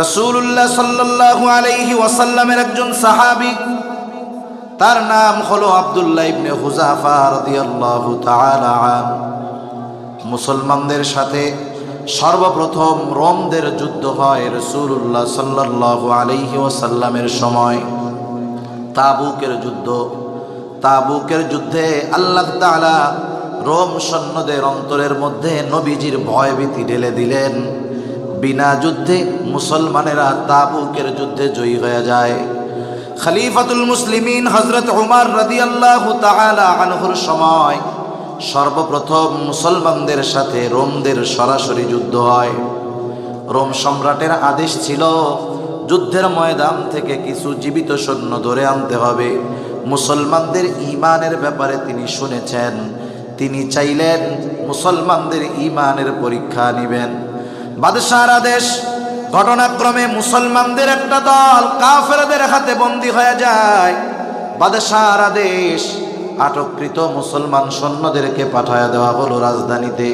রাসূলুল্লাহ সাল্লাল্লাহু আলাইহি ওয়াসাল্লামের একজন সাহাবী, তার নাম হলো আব্দুল্লাহ ইবনে হুযাফা রাদিয়াল্লাহু তাআলা আন। মুসলমানদের সাথে সর্বপ্রথম রোমদের যুদ্ধ হয় রাসূলুল্লাহ সাল্লাল্লাহু আলাইহি ওয়াসাল্লামের সময়। তাবুকের যুদ্ধে আল্লাহ তাআলা রোম সৈন্যদের অন্তরের মধ্যে নবীজির ভয়ভীতি ঢেলে দিলেন। বিনা যুদ্ধে মুসলমানেরা তাবুকের যুদ্ধে জয়ী হয়ে যায়। খলিফাতুল মুসলিমিন হযরত উমর রাদিয়াল্লাহু তাআলা আনহুর সময় সর্বপ্রথম মুসলমানদের সাথে রোমদের সরাসরি যুদ্ধ হয়। রোম সম্রাটের আদেশ ছিল যুদ্ধের ময়দান থেকে কিছু জীবিত সৈন্য ধরে আনতে হবে। মুসলমানদের ঈমানের ব্যাপারে তিনি শুনেছেন, তিনি চাইলেন মুসলমানদের ঈমানের পরীক্ষা নেবেন। বাদশাহর আদেশ, ঘটনাক্রমে মুসলমানদের একটা দল কাফেরদের হাতে বন্দী হয়ে যায়। বাদশাহর আদেশ, আটককৃত মুসলমান সৈন্যদেরকে পাঠায়া দেওয়া হলো রাজধানীতে।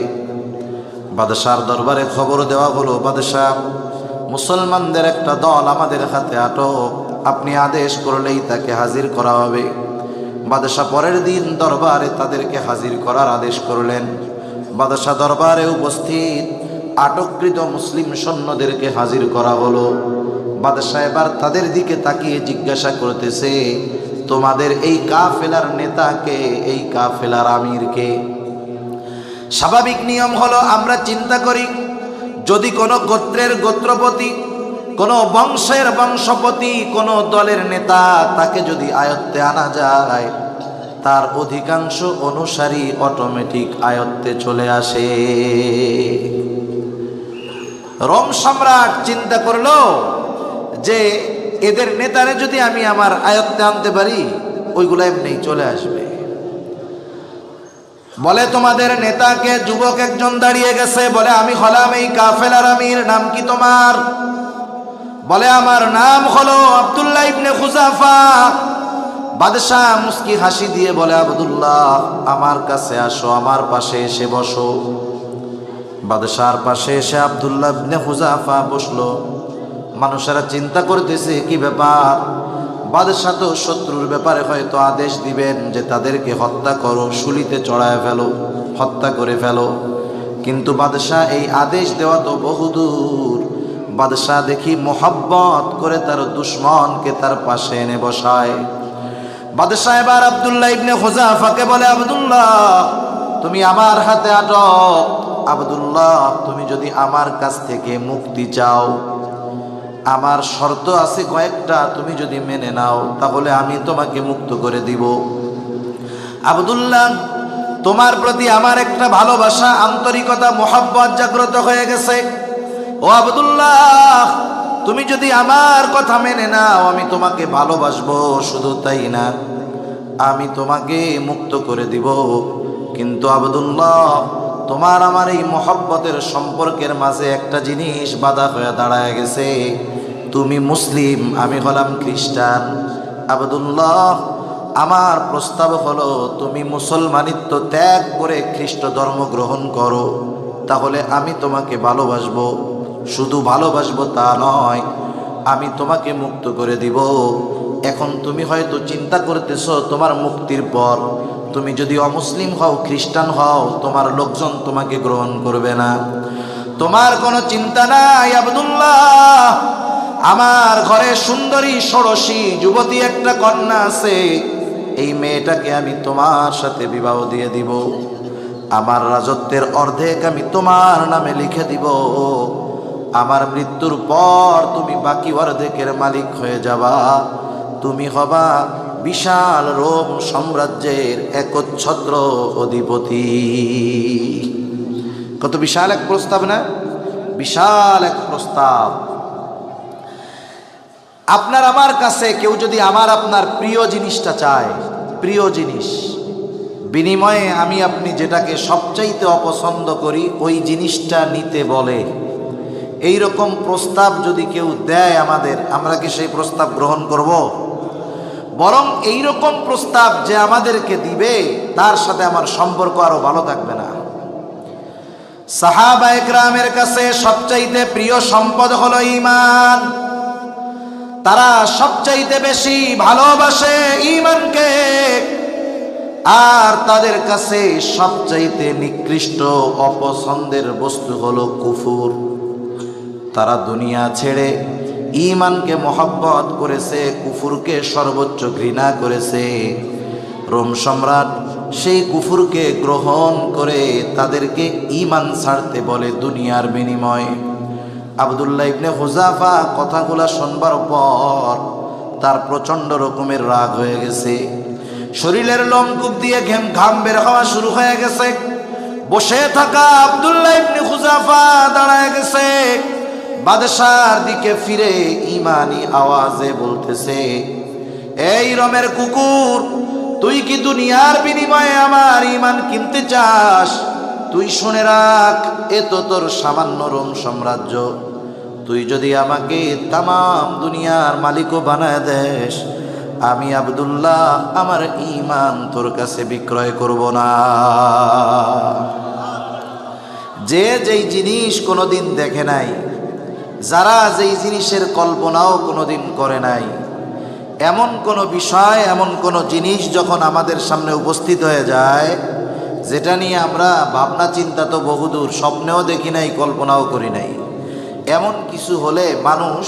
বাদশাহর দরবারে খবর দেওয়া হলো, বাদশাহ, মুসলমানদের একটা দল আমাদের হাতে আটক, আপনি আদেশ করলেই তাকে হাজির করা হবে। বাদশাহ পরের দিন দরবারে তাদেরকে হাজির করার আদেশ করলেন। বাদশাহ দরবারে উপস্থিত আটককৃত মুসলিম সৈন্যদেরকে হাজির করা হলো। বাদশাহ এবার তাদের দিকে তাকিয়ে জিজ্ঞাসা করতেছে, তোমাদের এই কাফেলার নেতাকে, এই কাফেলার আমিরকে? স্বাভাবিক নিয়ম হলো, আমরা চিন্তা করি যদি কোনো গোত্রের গোত্রপতি, কোনো বংশের বংশপতি, কোনো দলের নেতা, তাকে যদি আয়ত্তে আনা যায়, তার অধিকাংশ অনুসারী অটোমেটিক আয়ত্তে চলে আসে। রোম সম্রাট চিন্তা করলো যে এদের নেতারে যদি আমি আমার আয়ত্তে আনতে পারি, ওইগুলো এমনি চলে আসবে। বলে, তোমাদের নেতাকে? যুবক একজন দাঁড়িয়ে গেছে, বলে, আমি হলাম এই কাফেলার আমির। নাম কি তোমার? বলে, আমার নাম হলো আব্দুল্লাহ ইবনে হুযাফা। বাদশাহ মুস্কি হাসি দিয়ে বলে, আব্দুল্লাহ, আমার কাছে আসো, আমার পাশে এসে বসো। বাদশাহর পাশে এসে আব্দুল্লাহ ইবনে হুযাফা বসলো। মানুষেরা চিন্তা করতেছে, কি ব্যাপার? বাদশাহ তো শত্রুর ব্যাপারে হয়তো আদেশ দিবেন যে তাদেরকে হত্যা করো, শুলিতে চড়ায় ফেলো, হত্যা করে ফেলো। কিন্তু বাদশাহ এই আদেশ দেওয়া তো বহুদূর। বাদশাহ দেখি মোহাব্বত করে তার দুশমনকে তার পাশে এনে বসায়। বাদশাহ এবার আব্দুল্লাহ ইবনে হুযাফাকে বলে, আব্দুল্লাহ, তুমি আমার হাতে আটক। আব্দুল্লাহ, তুমি যদি আমার কাছ থেকে মুক্তি চাও, আমার শর্ত আছে কয়েকটা, তুমি যদি মেনে নাও তাহলে আমি তোমাকে মুক্ত করে দিব। আব্দুল্লাহ, তোমার প্রতি আমার একটা ভালোবাসা, আন্তরিকতা, মোহাব্বত জাগ্রত হয়ে গেছে। ও আব্দুল্লাহ, তুমি যদি আমার কথা মেনে নাও, আমি তোমাকে ভালোবাসবো। শুধু তাই না, আমি তোমাকে মুক্ত করে দিব। কিন্তু আব্দুল্লাহ, তোমার আমার এই মোহাব্বতের সম্পর্কের মাঝে একটা জিনিস বাধা হয়ে দাঁড়ায় গেছে। তুমি মুসলিম, আমি হলাম খ্রিস্টান। আব্দুল্লাহ, আমার প্রস্তাব হলো তুমি মুসলমানিত্ব ত্যাগ করে খ্রিস্ট ধর্ম গ্রহণ করো, তাহলে আমি তোমাকে ভালোবাসবো। শুধু ভালোবাসবো তা নয়, আমি তোমাকে মুক্ত করে দিব। এখন তুমি হয়তো চিন্তা করতেছো, তোমার মুক্তির পর তুমি যদি অমুসলিম হও, খ্রিস্টান হও, তোমার লোকজন তোমাকে গ্রহণ করবে না। তোমার কোনো চিন্তা নাই আব্দুল্লাহ, আমার ঘরে সুন্দরী ষোড়শী যুবতী একটা কন্যা আছে। এই মেয়েটাকে আমি তোমার সাথে বিবাহ দিয়ে দিব। আমার রাজত্বের অর্ধেক আমি তোমার নামে লিখে দিব। আমার মৃত্যুর পর তুমি বাকি অর্ধেকের মালিক হয়ে যাবা। তুমি হবা বিশাল রোম সাম্রাজ্যের একচ্ছত্র অধিপতি। কত বিশাল এক প্রস্তাব না? বিশাল এক প্রস্তাব। আপনার আমার কাছে কেউ যদি আমার আপনার প্রিয় জিনিসটা চায়, প্রিয় জিনিস, বিনিময়ে আমি আপনি যেটাকে সবচাইতে অপছন্দ করি ওই জিনিসটা নিতে বলে, এই রকম প্রস্তাব যদি কেউ দেয় আমাদের, আমরা কি সেই প্রস্তাব গ্রহণ করব? বরং এই রকম প্রস্তাব যে আমাদেরকে দিবে তার সাথে আমার সম্পর্ক আরো ভালো থাকবে না। সাহাবায়ে কেরামের কাছে সবচাইতে প্রিয় সম্পদ হলো ঈমান। তারা সবচাইতে বেশি ভালোবাসে ঈমানকে, আর তাদের কাছে সবচাইতে নিকৃষ্ট অপছন্দের বস্তু হলো কুফর। তারা দুনিয়া ছেড়ে ঈমানকে মহব্বত করেছে, কুফরকে সর্বোচ্চ ঘৃণা করেছে। রোম সম্রাট সেই কুফরকে গ্রহণ করে তাদেরকে ঈমান ছাড়তে বলে দুনিয়ার বিনিময়ে। আব্দুল্লাহ ইবনে হুযাফা কথাগুলা শুনবার পর তার প্রচন্ড রকমের রাগ হয়ে গেছে। শরীরের লোমকূপ দিয়ে ঘাম বের হওয়া শুরু হয়ে গেছে। বসে থাকা আব্দুল্লাহ ইবনে হুযাফা দাঁড়ায় গেছে, বাদশার দিকে ফিরে ঈমানি আওয়াজে বলতেছে, এই রোমের কুকুর, তুই কি দুনিয়ার বিনিময়ে আমার ঈমান কিনতে চাস? তুই শুনে রাখ, এ তো তোর সামান্য রোম সাম্রাজ্য। তুই যদি আমাকে তামাম দুনিয়ার মালিকও বানায় দেস, আমি আব্দুল্লাহ আমার ঈমান তোর কাছে বিক্রয় করব না। যে যেই জিনিস কোনোদিন দেখে নাই, যারা যেই জিনিসের কল্পনাও কোনোদিন করে নাই, এমন কোনো বিষয়, এমন কোনো জিনিস যখন আমাদের সামনে উপস্থিত হয়ে যায়, যেটা নিয়ে আমরা ভাবনা চিন্তা তো বহুদূর, স্বপ্নেও দেখি নাই, কল্পনাও করি নাই, এমন কিছু হলে মানুষ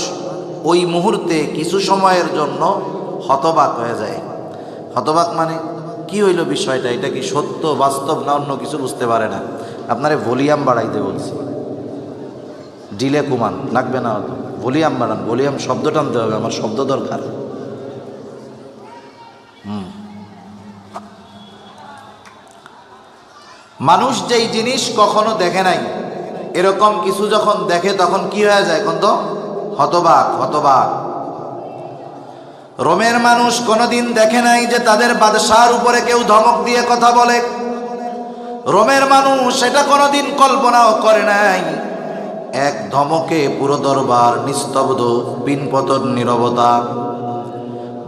ওই মুহূর্তে কিছু সময়ের জন্য হতবাক হয়ে যায়। হতবাক মানে কি হইল বিষয়টা, এটা কি সত্য বাস্তব না অন্য কিছু বুঝতে পারে না। আপনারে ভলিউম বাড়াইতে বলছি, ডিলে কমান লাগবে না, হতো ভলিউম বাড়ান, ভলিউম শব্দ টানতে হবে, আমার শব্দ দরকার। মানুষ যেই জিনিস কখনো দেখে নাই, এরকম কিছু যখন দেখে তখন কি হয়ে যায়, কোন তো হতবাক। হতবাক রোমের মানুষ কোনোদিন দেখে নাই যে তাদের বাদশার উপরে কেউ ধমক দিয়ে কথা বলে। রোমের মানুষ এটা কোনোদিন কল্পনাও করে নাই, এক ধমকে পুরো দরবার নিস্তব্ধ, পিনপতন নীরবতা।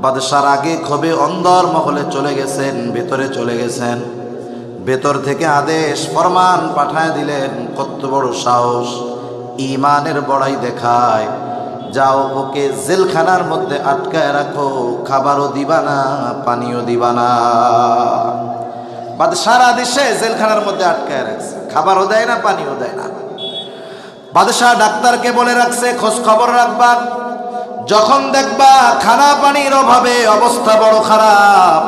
বাদশার আগে ক্ষোভে অন্দর মহলে চলে গেছেন, ভেতরে চলে গেছেন। ভেতর থেকে আদেশ ফরমান পাঠায় দিলেন, কত বড় সাহস, ঈমানের বড়াই দেখায়, যাও ওকে জেলখানার মধ্যে আটকায় রাখো, খাবারও দিবা না, পানিও দিবা না। বাদশার আদেশে জেলখানার মধ্যে আটকায় রাখছে, খাবারও দেয় না, পানিও দেয় না। বাদশাহ ডাক্তারকে বলে রাখছে, খোঁজ খবর রাখবা, যখন দেখবা খানা পানির অভাবে অবস্থা বড় খারাপ,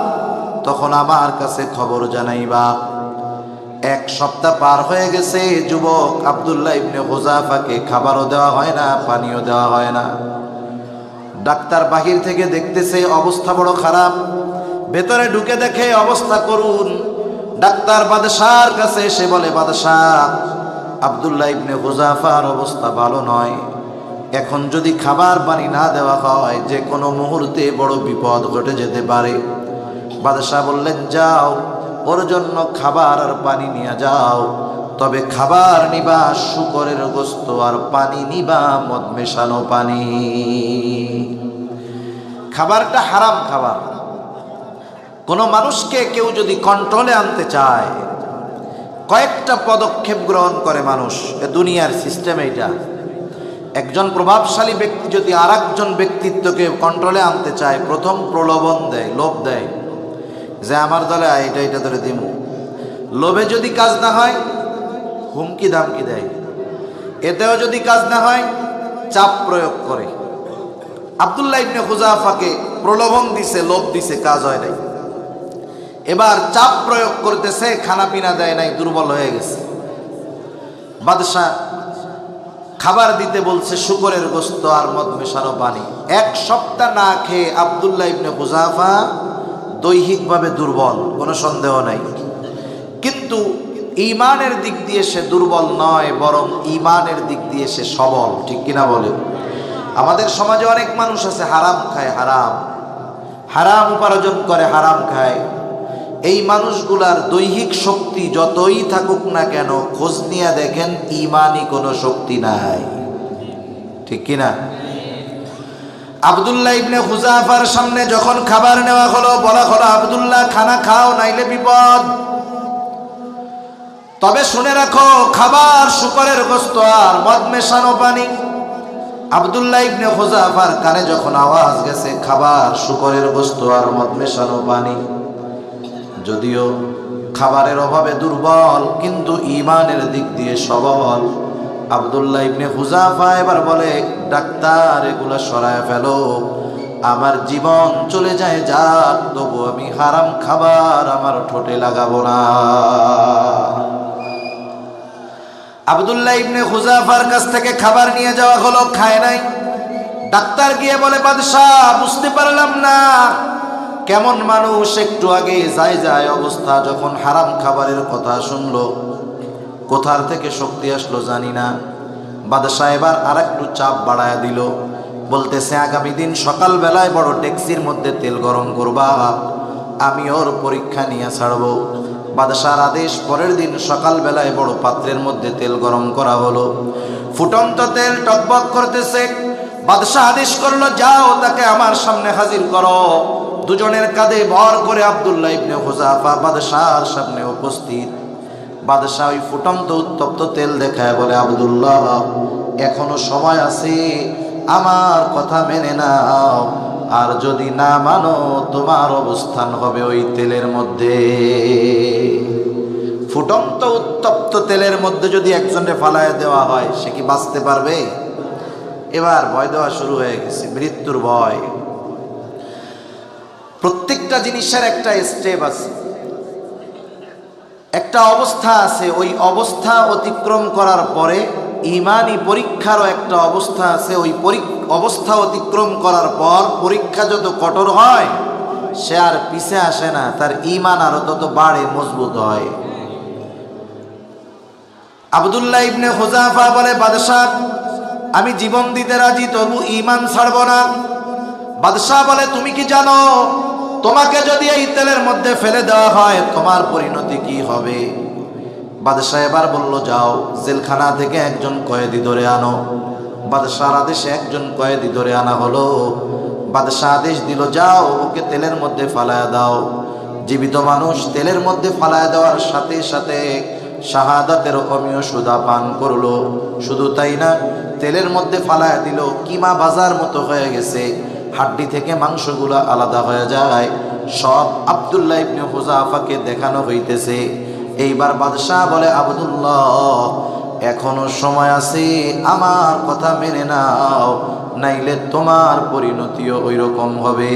তখন আমার কাছে খবর জানাইবা। এক সপ্তাহ পার হয়ে গেছে, যুবক আব্দুল্লাহ ইবনে হুযাফাকে খাবারও দেওয়া হয় না, পানিও দেওয়া হয় না। ডাক্তার বাহির থেকে দেখতেছে অবস্থা বড় খারাপ, ভেতরে ঢুকে দেখে অবস্থা করুন। ডাক্তার বাদশার কাছে এসে বলে, বাদশাহ, আব্দুল্লাহ ইবনে হুযাফার অবস্থা ভালো নয়, এখন যদি খাবার পানি না দেওয়া হয় যে কোনো মুহূর্তে বড় বিপদ ঘটে যেতে পারে। বাদশাহ বললেন, যাও ওর জন্য খাবার আর পানি নিয়ে যাও, তবে খাবার নিবা শূকরের গোশত আর পানি নিবা মদ মেশানো পানি। খাবারটা হারাম খাবার। কোনো মানুষকে কেউ যদি কন্ট্রোলে আনতে চায়, কয়েকটা পদক্ষেপ গ্রহণ করে মানুষ, এ দুনিয়ার সিস্টেম এইটা। একজন প্রভাবশালী ব্যক্তি যদি আর একজন ব্যক্তিত্বকে কন্ট্রোলে আনতে চায়, প্রথম প্রলোভন দেয়, লোভ দেয়, যে আমার দলে এটা এটা ধরে দিমু। লোভে যদি কাজ না হয় হুমকি দামকি দেয়, এতেও যদি কাজ না হয় চাপ প্রয়োগ করে। আব্দুল্লাহ ইবনে হুযাফাকে প্রলোভন দিছে, লোভ দিছে, কাজ হয় নাই। এবার চাপ প্রয়োগ করতেছে, খানা পিনা দেয় নাই, দুর্বল হয়ে গেছে। বাদশাহ খাবার দিতে বলছে শূকরের গোশত আর মদ মেশানো পানি। এক সপ্তাহ না খেয়ে আব্দুল্লাহ ইবনে হুযাফা দৈহিকভাবে দুর্বল, কোনো সন্দেহ নাই, কিন্তু ঈমানের দিক দিয়ে সে দুর্বল নয়, বরং ঈমানের দিক দিয়ে সে সবল। ঠিক কিনা বলে? আমাদের সমাজে অনেক মানুষ আছে হারাম খায়, হারাম হারাম উপার্জন করে, হারাম খায়। এই মানুষগুলার দৈহিক শক্তি যতই থাকুক না কেন, খোঁজ নিয়ে দেখেন ঈমানি কোনো শক্তি নাই। ঠিক কিনা? আব্দুল্লাহ ইবনে হুযাফার সামনে যখন খাবার নেওয়া হলো, বলা হলো, আব্দুল্লাহ খানা খাও নাইলে বিপদ। তবে শুনে রাখো, খাবার শুকরের গোশত আর মদ মেশানো পানি। আব্দুল্লাহ ইবনে হুযাফার কানে যখন আওয়াজ গেছে খাবার শুকরের গোশত আর মদ মেশানো পানি, যদিও খাবারের অভাবে দুর্বল কিন্তু ঈমানের দিক দিয়ে সবল, আব্দুল্লাহ ইবনে হুযাফা এবার বলে, ডাক্তার এগুলা সরায় ফেলো, আমার জীবন চলে যায় যাক, তবু আমি হারাম খাবার আমার ঠোঁটে লাগাবো না। আব্দুল্লাহ ইবনে হুযাফার কাছ থেকে খাবার নিয়ে যাওয়া হলো, খায় নাই। ডাক্তার গিয়ে বলে, বাদশাহ বুঝতে পারলাম না কেমন মানুষ, একটু আগে যায় অবস্থা যখন হারাম খাবারের কথা শুনলো, কোথার থেকে শক্তি আসলো জানি না। বাদশাহ এবার আর একটু চাপ বাড়ায় দিল, বলতেছে আগামী দিন সকাল বেলায় বড় ডেক্সির মধ্যে তেল গরম করবা, আমি ওর পরীক্ষা নিয়ে ছাড়বো। বাদশাহর আদেশ, পরের দিন সকাল বেলায় বড় পাত্রের মধ্যে তেল গরম করা হলো, ফুটন্ত তেল টকবক করতেছে। বাদশাহ আদেশ করলো, যাও তাকে আমার সামনে হাজির করো। দুজনের কাঁধে ভর করে আব্দুল্লাহ ইবনে হুযাফা বাদশাহর সামনে উপস্থিত। বাদশাহ ওই ফুটন্ত উত্তপ্ত তেল দেখায় বলে, আব্দুল্লাহ এখনো সময় আছে, আমার কথা মেনে নাও, আর যদি না মানো তোমার অবস্থান হবে ওই তেলের মধ্যে। ফুটন্ত উত্তপ্ত তেলের মধ্যে যদি একজনকে ফালায় দেওয়া হয়, সে কি বাঁচতে পারবে? এবার ভয় দেওয়া শুরু হয়ে গেছে, মৃত্যুর ভয়। প্রত্যেকটা জিনিসের একটা স্টেপ আছে, একটা অবস্থা আছে। ওই অবস্থা অতিক্রম করার পরে ইমানি পরীক্ষারও একটা অবস্থা আছে। ওই অবস্থা অতিক্রম করার পর পরীক্ষা যত কঠোর হয়, সে আর পিছে আসে না, তার ইমান আরো তত বাড়ে, মজবুত হয়। আব্দুল্লাহ ইবনে হুযাফা বলে, বাদশাহ আমি জীবন দিতে রাজি, তবু ইমান ছাড়ব না। বাদশাহ বলে, তুমি কি জানো তোমাকে যদি এই তেলের মধ্যে ফেলে দেওয়া হয় তোমার পরিণতি কি হবে? বাদশাহ এবার বলল, যাও জেলখানা থেকে একজন কয়েদি ধরে আনো। বাদশাহর আদেশে একজন কয়েদি ধরে আনা হলো। বাদশাহ আদেশ দিল, যাও ওকে তেলের মধ্যে ফালায়া দাও। জীবিত মানুষ তেলের মধ্যে ফালায়া দেওয়ার সাথে সাথে শাহাদাতের অমীয় সুধা পান করলো। শুধু তাই না, তেলের মধ্যে ফালায়া দিল, কিমা বাজার মতো হয়ে গেছে, হাড্ডি থেকে মাংসগুলা আলাদা হয়ে যায়। সব আব্দুল্লাহ ইবনে হুযাফাকে দেখানো হইতেছে। এইবার বাদশাহ বলে, আব্দুল্লাহ এখনো সময় আছে, আমার কথা মেনে নাও, নাইলে তোমার পরিণতিও ওই রকম হবে।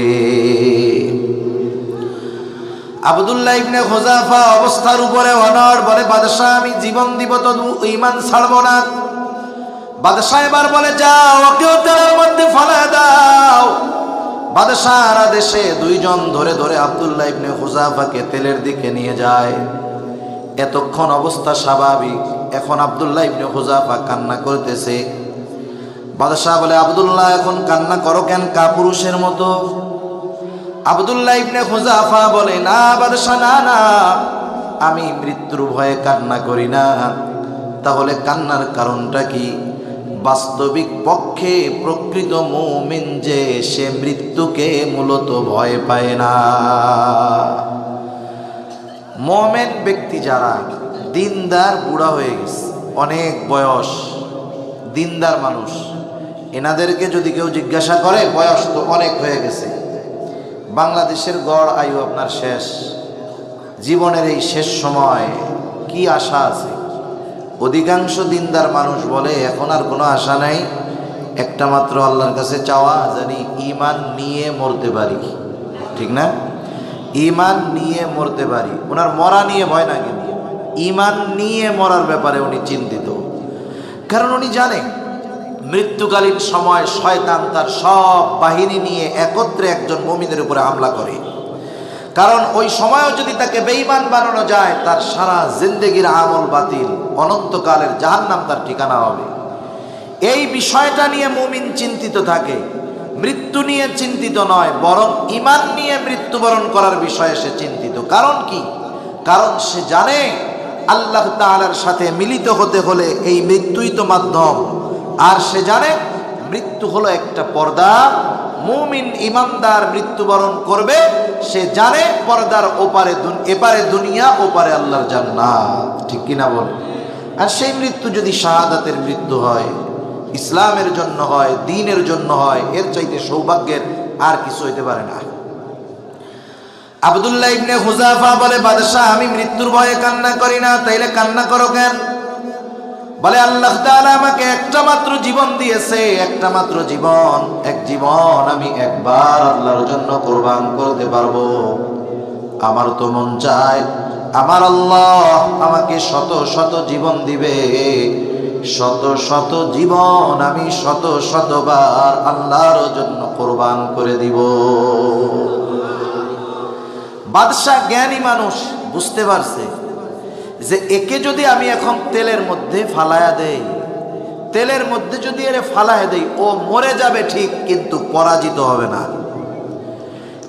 আব্দুল্লাহ ইবনে হুযাফা অবস্থার উপরে অনড়, বলে, বাদশাহ আমি জীবন দিব, তবু ঈমান ছাড়ব না। বাদশাহ এবার বলে, যাও ওকেও তেলের মধ্যে ফালায় দাও। বাদশাহর আদেশে দুইজন ধরে ধরে আব্দুল্লাহ ইবনে হুযাফাকে তেলের দিকে নিয়ে যায়। এতক্ষণ অবস্থা স্বাভাবিক, এখন আব্দুল্লাহ ইবনে হুযাফা কান্না করতেছে। বাদশাহ বলে, আব্দুল্লাহ এখন কান্না করো কেন, কাপুরুষের মতো? আব্দুল্লাহ ইবনে হুযাফা বলে, না বাদশাহ, না না, আমি মৃত্যুর ভয়ে কান্না করি না। তাহলে কান্নার কারণটা কি? বাস্তবিক পক্ষে প্রকৃত মুমিন যে, সে মৃত্যুকে মূলত ভয় পায় না। মুমিন ব্যক্তি যারা দিনদার, বুড়া হয়ে গেছে, অনেক বয়স, দিনদার মানুষ, এনাদেরকে যদি কেউ জিজ্ঞাসা করে, বয়স তো অনেক হয়ে গেছে, বাংলাদেশের গড় আয়ু আপনার শেষ, জীবনের এই শেষ সময় কি আশা আছে? অধিকাংশ দিনদার মানুষ বলে, এখন আর কোনো আশা নাই, একটা মাত্র আল্লাহর কাছে চাওয়া, জানি ঈমান নিয়ে মরতে পারি। ঠিক না? ঈমান নিয়ে মরতে পারি। ওনার মরা নিয়ে ভয় না, কিন্তু ঈমান নিয়ে মরার ব্যাপারে উনি চিন্তিত। কারণ উনি জানে মৃত্যুকালীন সময় শয়তান তার সব বাহিনী নিয়ে একত্রে একজন মুমিনের উপরে হামলা করে। কারণ ওই সময়ও যদি তাকে বেঈমান বানানো যায়, তার সারা জিন্দেগির আমল বাতিল, অনন্তকালের জাহান্নাম তার ঠিকানা হবে। এই বিষয়টা নিয়ে মুমিন চিন্তিত থাকে, মৃত্যু নিয়ে চিন্তিত নয়, বরং ঈমান নিয়ে মৃত্যুবরণ করার বিষয়ে সে চিন্তিত। কারণ কি? কারণ সে জানে আল্লাহ তাআলার সাথে মিলিত হতে হলে এই মৃত্যুই তো মাধ্যম। আর সে জানে মৃত্যু হলো একটা পর্দা। মুমিন ইমানদার মৃত্যুবরণ করবে, সে জানে পর্দার ওপারে এপারে দুনিয়া, ওপারে আল্লাহর জান্নাত। ঠিক কিনা বলে? আর সেই মৃত্যু যদি শাহাদাতের মৃত্যু হয়, ইসলামের জন্য হয়, দ্বীনের জন্য হয়, এর চাইতে সৌভাগ্যের আর কিছু হইতে পারে না। আব্দুল্লাহ ইবনে হুযাফা বলে, বাদশাহ আমি মৃত্যুর ভয়ে কান্না করি না। তাইলে কান্না করো কেন? বলে, আল্লাহ তাআলা আমাকে একটা মাত্র জীবন দিয়েছে, একটা মাত্র জীবন। এক জীবন আমি একবার আল্লাহর জন্য কুরবান করতে পারবো। আমার তো মন চায় আমার আল্লাহ আমাকে শত শত জীবন দিবে, শত শত জীবন আমি শত শতবার আল্লাহর জন্য কুরবান করে দিব। বাদশাহ জ্ঞানী মানুষ, বুঝতে পারছে যে একে যদি আমি এখন তেলের মধ্যে ফালায়া দেই, তেলের মধ্যে যদি এর ফালায়া দেই, ও মরে যাবে ঠিক, কিন্তু পরাজিত হবে না।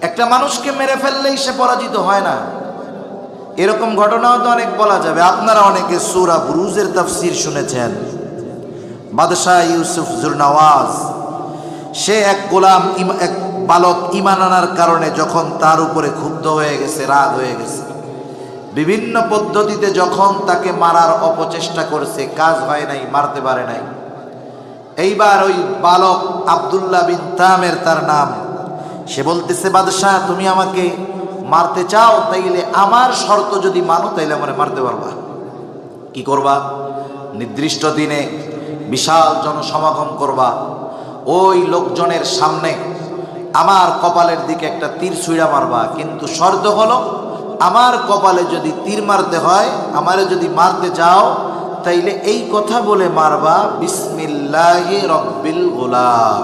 একটা মানুষকে মেরে ফেললেই সে পরাজিত হয় না। এরকম ঘটনাও তো অনেক বলা যাবে। আপনারা অনেকে সূরা বুরুজের তাফসীর শুনেছেন। বাদশাহ ইউসুফ জুরনাওয়াজ, সে এক গোলাম, এক বালক ঈমান আনার কারণে যখন তার উপরে ক্ষুব্ধ হয়ে গেছে, রাগ হয়ে গেছে, বিভিন্ন পদ্ধতিতে যখন তাকে মারার অপচেষ্টা করছে, কাজ হয় নাই, মারতে পারে নাই। এইবার ওই বালক আব্দুল্লাহ বিন তামের তার নাম, সে বলতেছে, বাদশাহ তুমি আমাকে মারতে চাও, তাইলে আমার শর্ত যদি মানো তাইলে আমারে মারতে পারবা। কি করবা? নির্দিষ্ট দিনে বিশাল জনসমাগম করবা, ওই লোকজনের সামনে আমার কপালের দিকে একটা তীর ছুঁড়া মারবা, কিন্তু শর্ত হলো আমার কপালে যদি তীর মারতে হয়, আমারে যদি মারতে চাও, তাইলে এই কথা বলে মারবা, বিসমিল্লাহি রব্বিল গুলাম,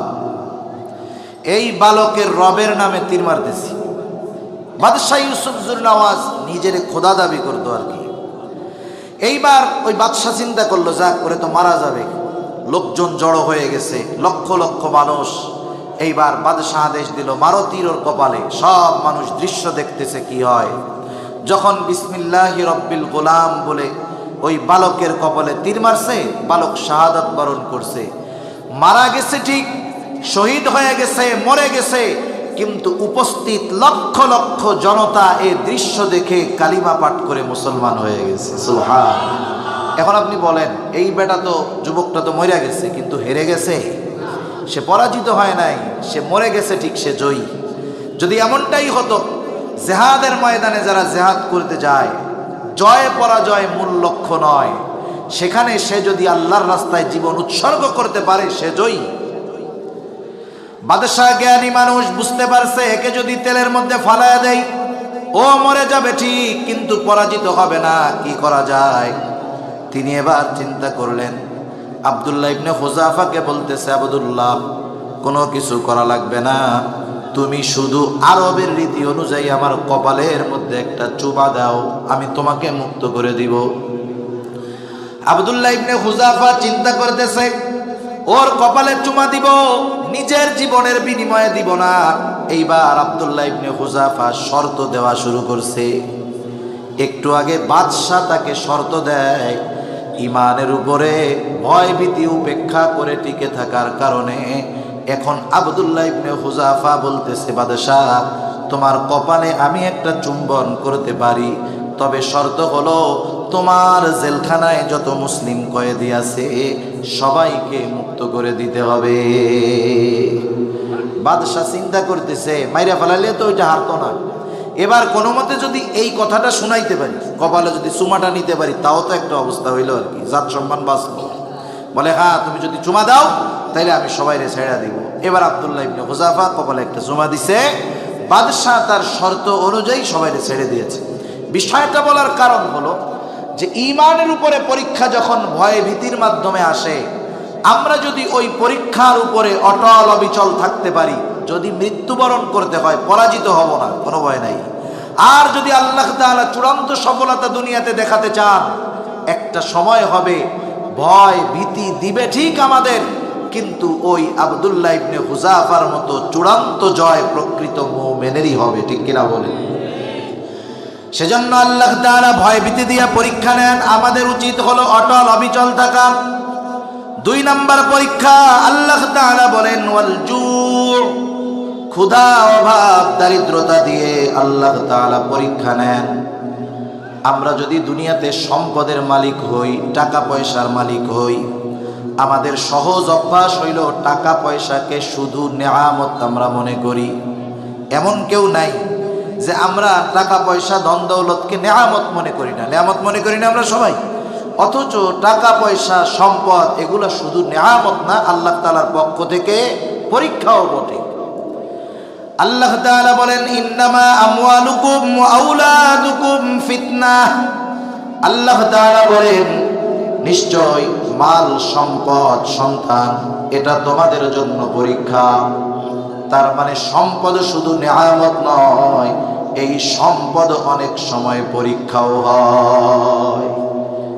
এই বালকের রবের নামে তীর মারতেছি। বাদশাহ ইউসুফ জুরনাওয়াজ নিজের খোদা দাবি করতো আর কি। এইবার ওই বাদশাহ চিন্তা করলো, যা করে তো মারা যাবে, লোকজন জড়ো হয়ে গেছে, লক্ষ লক্ষ মানুষ। এইবার বাদশাহ আদেশ দিল, মারো তীর ওর কপালে। সব মানুষ দৃশ্য দেখতেছে কি হয়। যখন বিসমিল্লাহি রব্বিল গোলাম বলে ওই বালকের কপালে তীর মারছে, বালক শাহাদাত বরণ করছে। মারা গেছে ঠিক, শহীদ হয়ে গেছে, মরে গেছে, কিন্তু উপস্থিত লক্ষ লক্ষ জনতা এই দৃশ্য দেখে কালিমা পাঠ করে মুসলমান হয়ে গেছে। সুবহানাল্লাহ। এখন আপনি বলেন, এই বেটা তো, যুবকটা তো মরে গেছে, কিন্তু হেরে গেছে? সে পরাজিত হয় নাই, সে মরে গেছে ঠিক, সে জয়ী। যদি এমনটাই হতো, জেহাদের ময়দানে যারা জেহাদ করতে যায়, জয় পরাজয় মূল লক্ষ্য নয়, সেখানে সে যদি আল্লাহর রাস্তায় জীবন উৎসর্গ করতে পারে, সে জয়ী। বাদশাহ জ্ঞানী মানুষ, বুঝতে পারছে একে যদি তেলের মধ্যে ফালায়া দেয়, ও মরে যাবে ঠিক, কিন্তু পরাজিত হবে না। কি করা যায়? তিনি এবার চিন্তা করলেন। আব্দুল্লাহ ইবনে হুযাফাকে বলতেছে, আব্দুল্লাহ কোনো কিছু করা লাগবে না, তুমি শুধু আরবের রীতি অনুযায়ী আমার কপালের মধ্যে একটা চুমা দাও, আমি তোমাকে মুক্ত করে দিব। আব্দুল্লাহ ইবনে হুযাফা চিন্তা করতেছে, ওর কপালে চুমা দিব, নিজের জীবনের বিনিময়ে দিব না। এইবার আব্দুল্লাহ ইবনে হুযাফা শর্ত দেওয়া শুরু করছে। একটু আগে বাদশাহ তাকে শর্ত দেয়, ইমানের উপরে ভয় ভীতি উপেক্ষা করে টিকে থাকার কারণে এখন আব্দুল্লাহ ইবনে হুযাফা বলতেছে, বাদশাহ তোমার কপালে আমি একটা চুম্বন করতে পারি, তবে শর্ত হলো তোমার জেলখানায় যত মুসলিম কয়েদি আছে সবাইকে মুক্ত করে দিতে হবে। বাদশাহ চিন্তা করতেছে, মাইরা ফেলালে তো ওইটা হারতো না। এবার কোনো মতে যদি এই কথাটা শুনাইতে পারি, কপালে যদি চুমাটা নিতে পারি, তাও তো একটা অবস্থা হইলো আর কি, জাত সম্মান বাঁচবো। বলে, হ্যাঁ তুমি যদি চুমা দাও তাইলে আমি সবাইরে ছেড়া দিব। এবার আব্দুল্লাহ ইবনে হুযাফা কপালে একটা চুমা দিছে, বাদশাহ তার শর্ত অনুযায়ী সবাইরে ছেড়ে দিয়েছে। বিষয়টা বলার কারণ হলো যে ঈমানের উপরে পরীক্ষা যখন ভয় ভীতির মাধ্যমে আসে, আমরা যদি ওই পরীক্ষার উপরে অটল অবিচল থাকতে পারি, যদি মৃত্যুবরণ করতে হয় পরাজিত হব না, কোনো ভয় নাই। আর যদি আল্লাহ তাআলা চূড়ান্ত সফলতা দুনিয়াতে দেখাতে চান, একটা সময় হবে ভয় ভীতি দিবে ঠিক আমাদের, কিন্তু ওই আব্দুল্লাহ ইবনে হুযাফার মতো চূড়ান্ত জয় প্রকৃত মুমিনেরই হবে। ঠিক কিনা বলেন? সেজন্য আল্লাহ তাআলা ভয় ভীতি দিয়া পরীক্ষা নেন। আমাদের উচিত হলো অটল অবিচল থাকা। দুই নাম্বার পরীক্ষা আল্লাহ তাআলা বলেন ওয়াল জু', ক্ষুধা, অভাব, দারিদ্রতা দিয়ে আল্লাহ তাআলা পরীক্ষা নেন। আমরা যদি দুনিয়াতে সম্পদের মালিক হই, টাকা পয়সার মালিক হই, আমাদের সহজ অভ্যাস হইল টাকা পয়সাকে শুধু নেয়ামত আমরা মনে করি। এমন কেউ নাই যে আমরা টাকা পয়সা ধন দৌলতকে নেয়ামত মনে করি না। নেয়ামত মনে করি না আমরা সবাই, অথচ টাকা পয়সা সম্পদ এগুলো শুধু নেয়ামত না, আল্লাহ তাআলার পক্ষ থেকে পরীক্ষাও বটে। আল্লাহ তাআলা বলেন ইন্নামা আমওয়ালুকুম ওয়া আওলাদুকুম ফিতনাহ। আল্লাহ তাআলা বলেন নিশ্চয় মাল, সম্পদ, সন্তান এটা তোমাদের জন্য পরীক্ষা। তার মানে সম্পদ শুধু নেয়ামত নয়, এই সম্পদ অনেক সময় পরীক্ষাও হয়।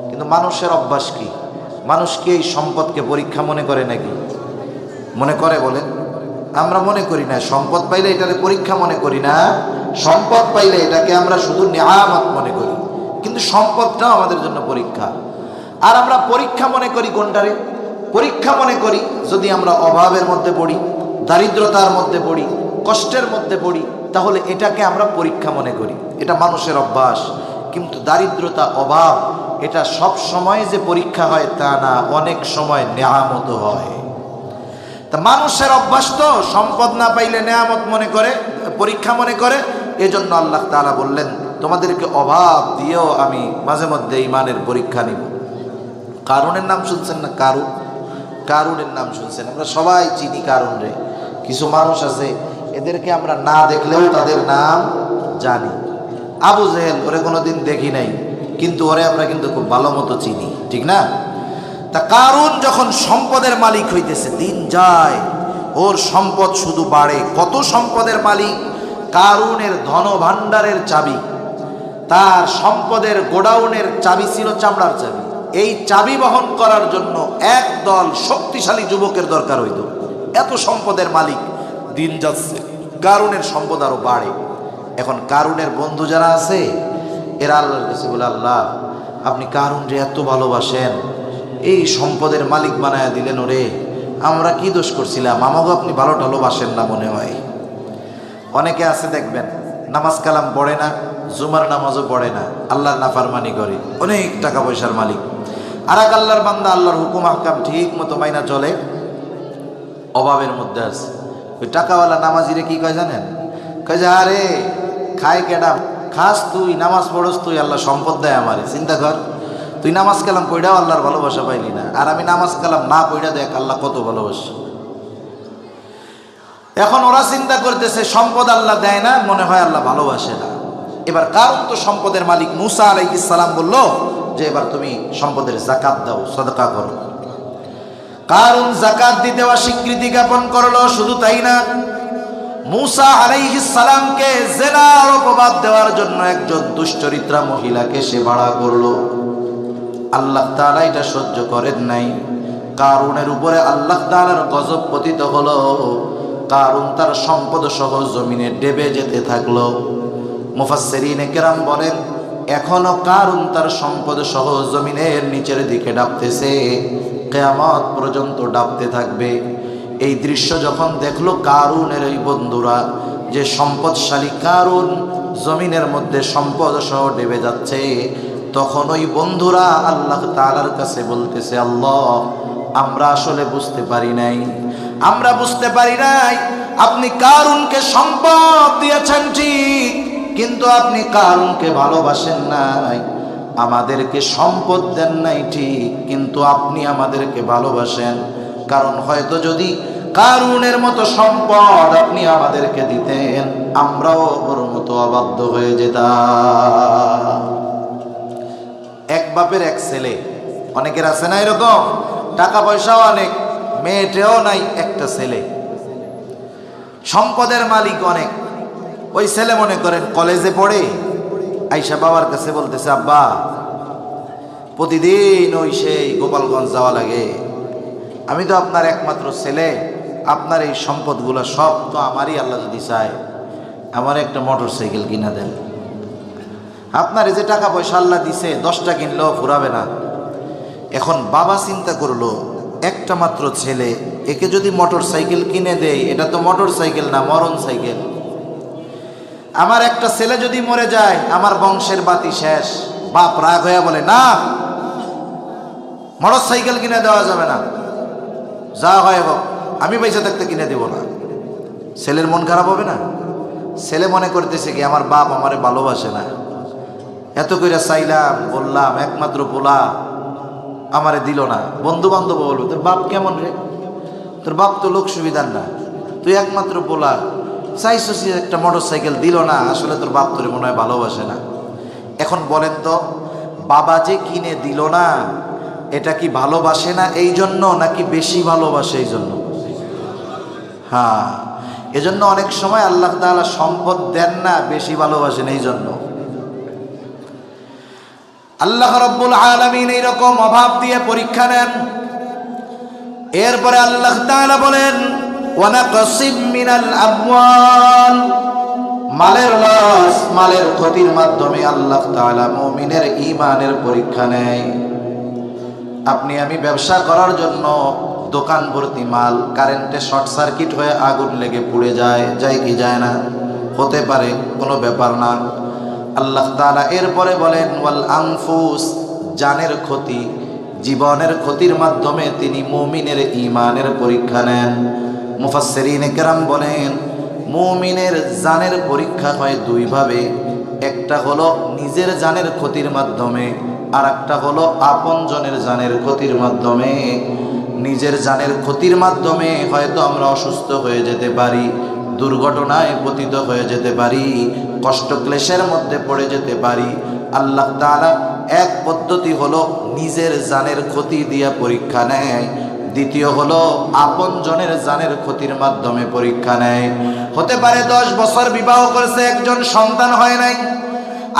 কিন্তু মানুষের অভ্যাস কি? মানুষ কি এই সম্পদকে পরীক্ষা মনে করে নাকি? মনে করে বলেন? আমরা মনে করি না। সম্পদ পাইলে এটাকে পরীক্ষা মনে করি না, সম্পদ পাইলে এটাকে আমরা শুধু নেয়ামত মনে করি। কিন্তু সম্পদটাও আমাদের জন্য পরীক্ষা। আর আমরা পরীক্ষা মনে করি কোনটারে? পরীক্ষা মনে করি যদি আমরা অভাবের মধ্যে পড়ি, দারিদ্রতার মধ্যে পড়ি, কষ্টের মধ্যে পড়ি, তাহলে এটাকে আমরা পরীক্ষা মনে করি। এটা মানুষের অভ্যাস। কিন্তু দারিদ্রতা, অভাব এটা সব সময় যে পরীক্ষা হয় তা না, অনেক সময় নেয়ামত হয়। তা মানুষের অভ্যাস তো সম্পদ না পাইলে নেয়ামত মনে করে, পরীক্ষা মনে করে। এজন্য আল্লাহ তাআলা বললেন তোমাদেরকে অভাব দিয়েও আমি মাঝে মধ্যে ঈমানের পরীক্ষা নিব। কারুনের নাম শুনছেন না? কারুনের নাম শুনছেন? আমরা সবাই চিনি কারুন রে। কিছু মানুষ আছে এদেরকে আমরা না দেখলেও তাদের নাম জানি। আবু জেহেল, ওরে কোনোদিন দেখি নাই, কিন্তু ওরে আমরা কিন্তু খুব ভালো মতো চিনি, ঠিক না? তা কারুন যখন সম্পদের মালিক হইতেছে, দিন যায় ওর সম্পদ শুধু বাড়ে। কত সম্পদের মালিক! কারুনের ধন ভাণ্ডারের চাবি, তার সম্পদের গোডাউনের চাবি ছিল চামড়ার চাবি। এই চাবি বহন করার জন্য একদল শক্তিশালী যুবকের দরকার হইত। এত সম্পদের মালিক। দিন যাচ্ছে, কারুনের সম্পদ আরো বাড়ে। এখন কারুনের বন্ধু যারা আছে এরা আল্লাহর কাছে বলে, আল্লাহ আপনি কারুনরে এত ভালোবাসেন, এই সম্পদের মালিক বানায়া দিলেন ওরে, আমরা কি দোষ করছিলাম? আমাকে আপনি ভালো ভালোবাসেন না মনে হয়। অনেকে আছে দেখবেন নামাজ কালাম পড়ে না, জুমার নামাজও পড়ে না, আল্লাহর নাফরমানি করে, অনেক টাকা পয়সার মালিক। আর এক আল্লাহর বান্দা আল্লাহর হুকুম আহকাম ঠিক মতো মাইনা চলে, অভাবের মধ্যে আছে। ওই টাকাওয়ালা নামাজিরে কি কয় জানেন? কয় যে আরে খায় কেডা, খাস তুই, নামাজ পড়স তুই, আল্লাহ সম্পদ দেয় আমারে। চিন্তা কর, তুই নামাজ কালাম পড়াও আল্লাহর ভালোবাসা পাইলি না, আর আমি নামাজ কালাম না পড়া দেখ আল্লাহ কত ভালোবাসা। এখন ওরা চিন্তা করতেছে সম্পদ আল্লাহ দেয় না, মনে হয় আল্লাহ ভালোবাসে না। এবার কারণ তো সম্পদের মালিক মুসা আলাইহিস সালাম বলল যে এবার তুমি সম্পদের যাকাত দাও, সদকা করো। কারণ যাকাত দিতে অস্বীকৃতি জ্ঞাপন করলো। শুধু তাই না, মুসা আলাইহিস সালামকে জিনার অপবাদ দেওয়ার জন্য একজন দুশ্চরিত্রা মহিলাকে সে ভাড়া করলো। আল্লাহ তাআলা এটা সহ্য করেন নাই। কারুনের উপরে আল্লাহ তাআলার গজব পতিত হলো। কারুন তার সম্পদ সহ জমিনে ডেবে যেতে থাকলো। মুফাসসিরিনে কেরাম বলেন এখনো কারুন তার সম্পদ সহ জমিনের নিচের দিকে ডাবতেছে, কিয়ামত পর্যন্ত ডাবতে থাকবে। এই দৃশ্য যখন দেখলো কারুনের এই বন্ধুরা, যে সম্পদশালী কারুন জমিনের মধ্যে সম্পদ সহ ডেবে যাচ্ছে, তখন ওই বন্ধুরা আল্লাহ তাআলার কাছে বলতেছে, আল্লাহ আমরা আসলে বুঝতে পারি নাই, আমরা বুঝতে পারি নাই। আপনি কারুনকে সম্পদ দিয়েছেন ঠিক, কিন্তু আপনি কারুনকে ভালোবাসেন নাই। আমাদেরকে সম্পদ দেন নাই ঠিক, কিন্তু আপনি আমাদেরকে ভালোবাসেন। কারণ হয়তো যদি কারুনের মতো সম্পদ আপনি আমাদেরকে দিতেন, আমরাও ওর মতো অবাধ্য হয়ে যেতাম। এক বাপের এক ছেলে, অনেকের আছে না এরকম, টাকা পয়সাও অনেক, মেয়েটেও নাই, একটা ছেলে, সম্পদের মালিক অনেক। ওই ছেলে মনে করেন কলেজে পড়ে, আইসা বাবার কাছে বলতেছে, আব্বা প্রতিদিন ওই সেই গোপালগঞ্জ যাওয়া লাগে, আমি তো আপনার একমাত্র ছেলে, আপনার এই সম্পদগুলো সব তো আমারই, আল্লাহ যদি চায় আমার একটা মোটর সাইকেল কিনা দেন। আপনার এই যে টাকা পয়সা আল্লাহ দিছে 10টা কিনলেও ফুরাবে না। এখন বাবা চিন্তা করলো একটা মাত্র ছেলে, একে যদি মোটর সাইকেল কিনে দেয়, এটা তো মোটর সাইকেল না, মরণ সাইকেল। আমার একটা ছেলে যদি মরে যায়, আমার বংশের বাতি শেষ। বাপ রাগ হয়ে বলে, না, মোটর সাইকেল কিনে দেওয়া যাবে না, যা হয় হোক, আমি পয়সা থাকতে কিনে দেব না। ছেলের মন খারাপ হবে না? ছেলে মনে করতেছে কি, আমার বাপ আমারে ভালোবাসে না, এত করে চাইলাম, বললাম, একমাত্র পোলা আমারে দিল না। বন্ধু বান্ধব বলবো, তোর বাপ কেমন রে, তোর বাপ তো লোক সুবিধার না, তুই একমাত্র পোলা, চাইছিস একটা মোটর সাইকেল, দিল না, আসলে তোর বাপ তোরে মনে হয় ভালোবাসে না। এখন বলেন তো, বাবা যে কিনে দিল না, এটা কি ভালোবাসে না এই জন্য, নাকি বেশি ভালোবাসে এই জন্য? হ্যাঁ, এজন্য অনেক সময় আল্লাহ তাআলা সম্পদ দেন না, বেশি ভালোবাসেন এই জন্য। আল্লাহ রাব্বুল আলামিন এইরকম অভাব দিয়ে পরীক্ষা নেন। এরপরে আল্লাহ তাআলা বলেন, ওয়া নাকসিম মিনাল আমওয়াল, মালের লস, মালের ক্ষতির মাধ্যমে আল্লাহ তাআলা মুমিনের ঈমানের পরীক্ষা নেয়। আপনি আমি ব্যবসা করার জন্য দোকান ভর্তি মাল, কারেন্টে শর্ট সার্কিট হয়ে আগুন লেগে পুড়ে যায়, যায় কি যায় না? হতে পারে, কোনো ব্যাপার না। আল্লাহ তাআলা এরপরে বলেন, ওয়াল আনফুস, জানের ক্ষতি, জীবনের ক্ষতির মাধ্যমে তিনি মুমিনের ঈমানের পরীক্ষা নেন। মুফাসসিরিনে কেরাম বলেন, মুমিনের জানের পরীক্ষা হয় দুই ভাবে। একটা হলো নিজের জানের ক্ষতির মাধ্যমে, আর একটা হলো আপনজনের জানের ক্ষতির মাধ্যমে। নিজের জানের ক্ষতির মাধ্যমে হয়তো আমরা অসুস্থ হয়ে যেতে পারি, দুর্ঘটনায় পতিত হয়ে যেতে পারি, কষ্ট ক্লেশের মধ্যে পড়ে যেতে পারি। আল্লাহ তাআলা এক পদ্ধতি হলো নিজের জানের ক্ষতি দিয়া পরীক্ষা নেয়, দ্বিতীয় হলো আপনজনের জানের ক্ষতির মাধ্যমে পরীক্ষা নেয়। হতে পারে 10 বছর বিবাহ করেছে, একজন সন্তান হয় নাই,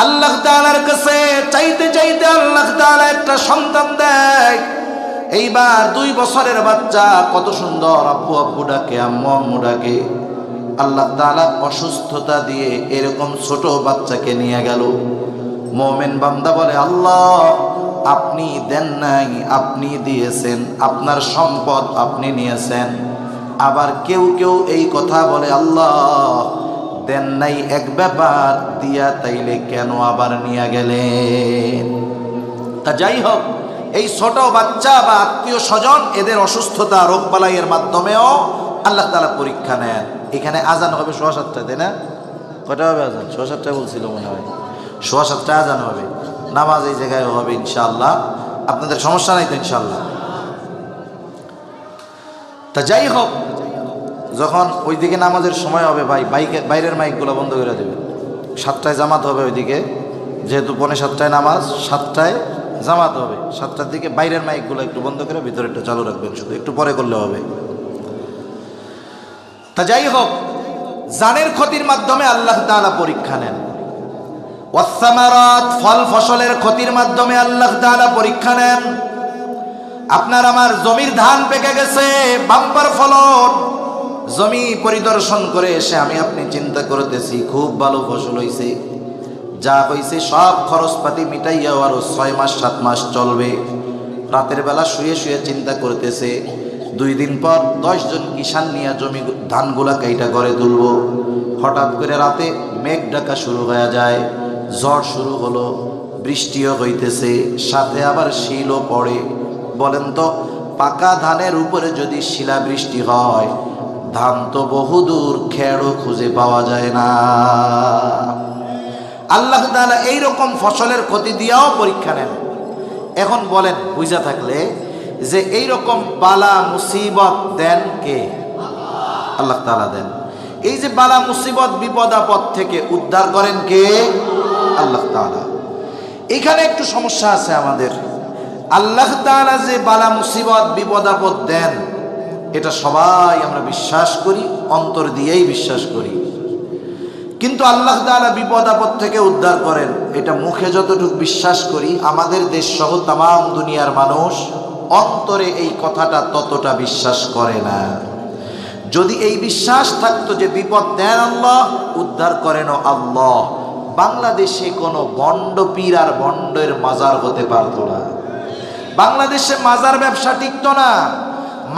আল্লাহ তাআলার কাছে চাইতে চাইতে আল্লাহ তাআলা একটা সন্তান দেয়। এইবার 2 বছরের বাচ্চা কত সুন্দর আব্বু আব্বু ডাকে, আম্মু আম্মু ডাকে। আল্লাহ তাআলা অসুস্থতা দিয়ে এরকম ছোট বাচ্চাকে নিয়ে গেল। মুমিন বান্দা বলে, আল্লাহ আপনি দেন নাই, আপনি দিয়েছেন, আপনার সম্পদ আপনি নিয়েছেন। আবার কেউ কেউ এই কথা বলে, আল্লাহ দেন নাই এক ব্যাপার, দিয়া তাইলে কেন আবার নিয়ে গেলেন? তা যাই হোক, এই ছোট বাচ্চা বা আত্মীয় স্বজন, এদের অসুস্থতা রোগবালাইয়ের মাধ্যমেও আল্লাহ তাআলা পরীক্ষা নেন। এখানে আজান হবে 7:15, তাই না? কটা হবে আজান? 7:15 বলছিল মনে হয়, 7:15 আজান হবে। নামাজ এই জায়গায় হবে ইনশাআল্লাহ, আপনাদের সমস্যা নাই তো ইনশাআল্লাহ? তা যাই হোক, যখন ওইদিকে নামাজের সময় হবে, ভাই বাইরের মাইকগুলো বন্ধ করে দেবেন। 7টায় জামাত হবে ওইদিকে, যেহেতু 6:45 নামাজ, 7টায় জামাত হবে। 7টার দিকে বাইরের মাইকগুলো একটু বন্ধ করে ভিতরেরটা চালু রাখবেন, শুধু একটু পরে করলে হবে। তা যাই হোক, জানের ক্ষতির মাধ্যমে আল্লাহ তাআলা পরীক্ষা নেন। ওয়াসসামারাত, ফল ফসলের ক্ষতির মাধ্যমে আল্লাহ তাআলা পরীক্ষা নেন। আপনার আমার জমির ধান পেকে গেছে, বাম্পার ফলন, জমি পরিদর্শন করে এসে আমি আপনি চিন্তা করতেছি খুব ভালো ফসল হইছে, যা হইছে সব খরচপাতি মিটাইয়া আরো 6 মাস 7 মাস চলবে। রাতের বেলা শুয়ে শুয়ে চিন্তা করতেছে, 2 দিন পর 10 জন কিষান নিয়ে জমি ধানগুলা কাইটা ঘরে তুলব। হঠাৎ করে রাতে মেঘ ডাকা শুরু হয়ে যায়, ঝড় শুরু হলো, বৃষ্টিও হইতেছে, সাথে আবার শিলও পড়ে। বলেন তো, পাকা ধানের উপরে যদি শিলা বৃষ্টি হয়, ধান তো বহুদূর, খেড়ও খুঁজে পাওয়া যায় না। আল্লাহ তাআলা এইরকম ফসলের ক্ষতি দিয়েও পরীক্ষা নেন। এখন বলেন, বুঝা থাকলে যে এইরকম বালা মুসিবত দেন কে? আল্লাহ তাআলা দেন। এই যে বালা মুসিবত বিপদ আপদ থেকে উদ্ধার করেন কে? আল্লাহ তাআলা। এখানে একটু সমস্যা আছে আমাদের। আল্লাহ তাআলা যে বালা মুসিবত বিপদ আপদ দেন, এটা সবাই আমরা বিশ্বাস করি, অন্তর দিয়েই বিশ্বাস করি। কিন্তু আল্লাহ তাআলা বিপদ আপদ থেকে উদ্ধার করেন, এটা মুখে যতটুকু বিশ্বাস করি, আমাদের দেশ সহ তামাম দুনিয়ার মানুষ অন্তরে এই কথাটা ততটা বিশ্বাস করে না। যদি এই বিশ্বাস থাকতো যে বিপদ দেন আল্লাহ, উদ্ধার করেনও আল্লাহ, বাংলাদেশে কোনো বন্ড পীর আর বন্ডের মাজার হতে পারতো না। বাংলাদেশে মাজার ব্যবসা টিকতো না।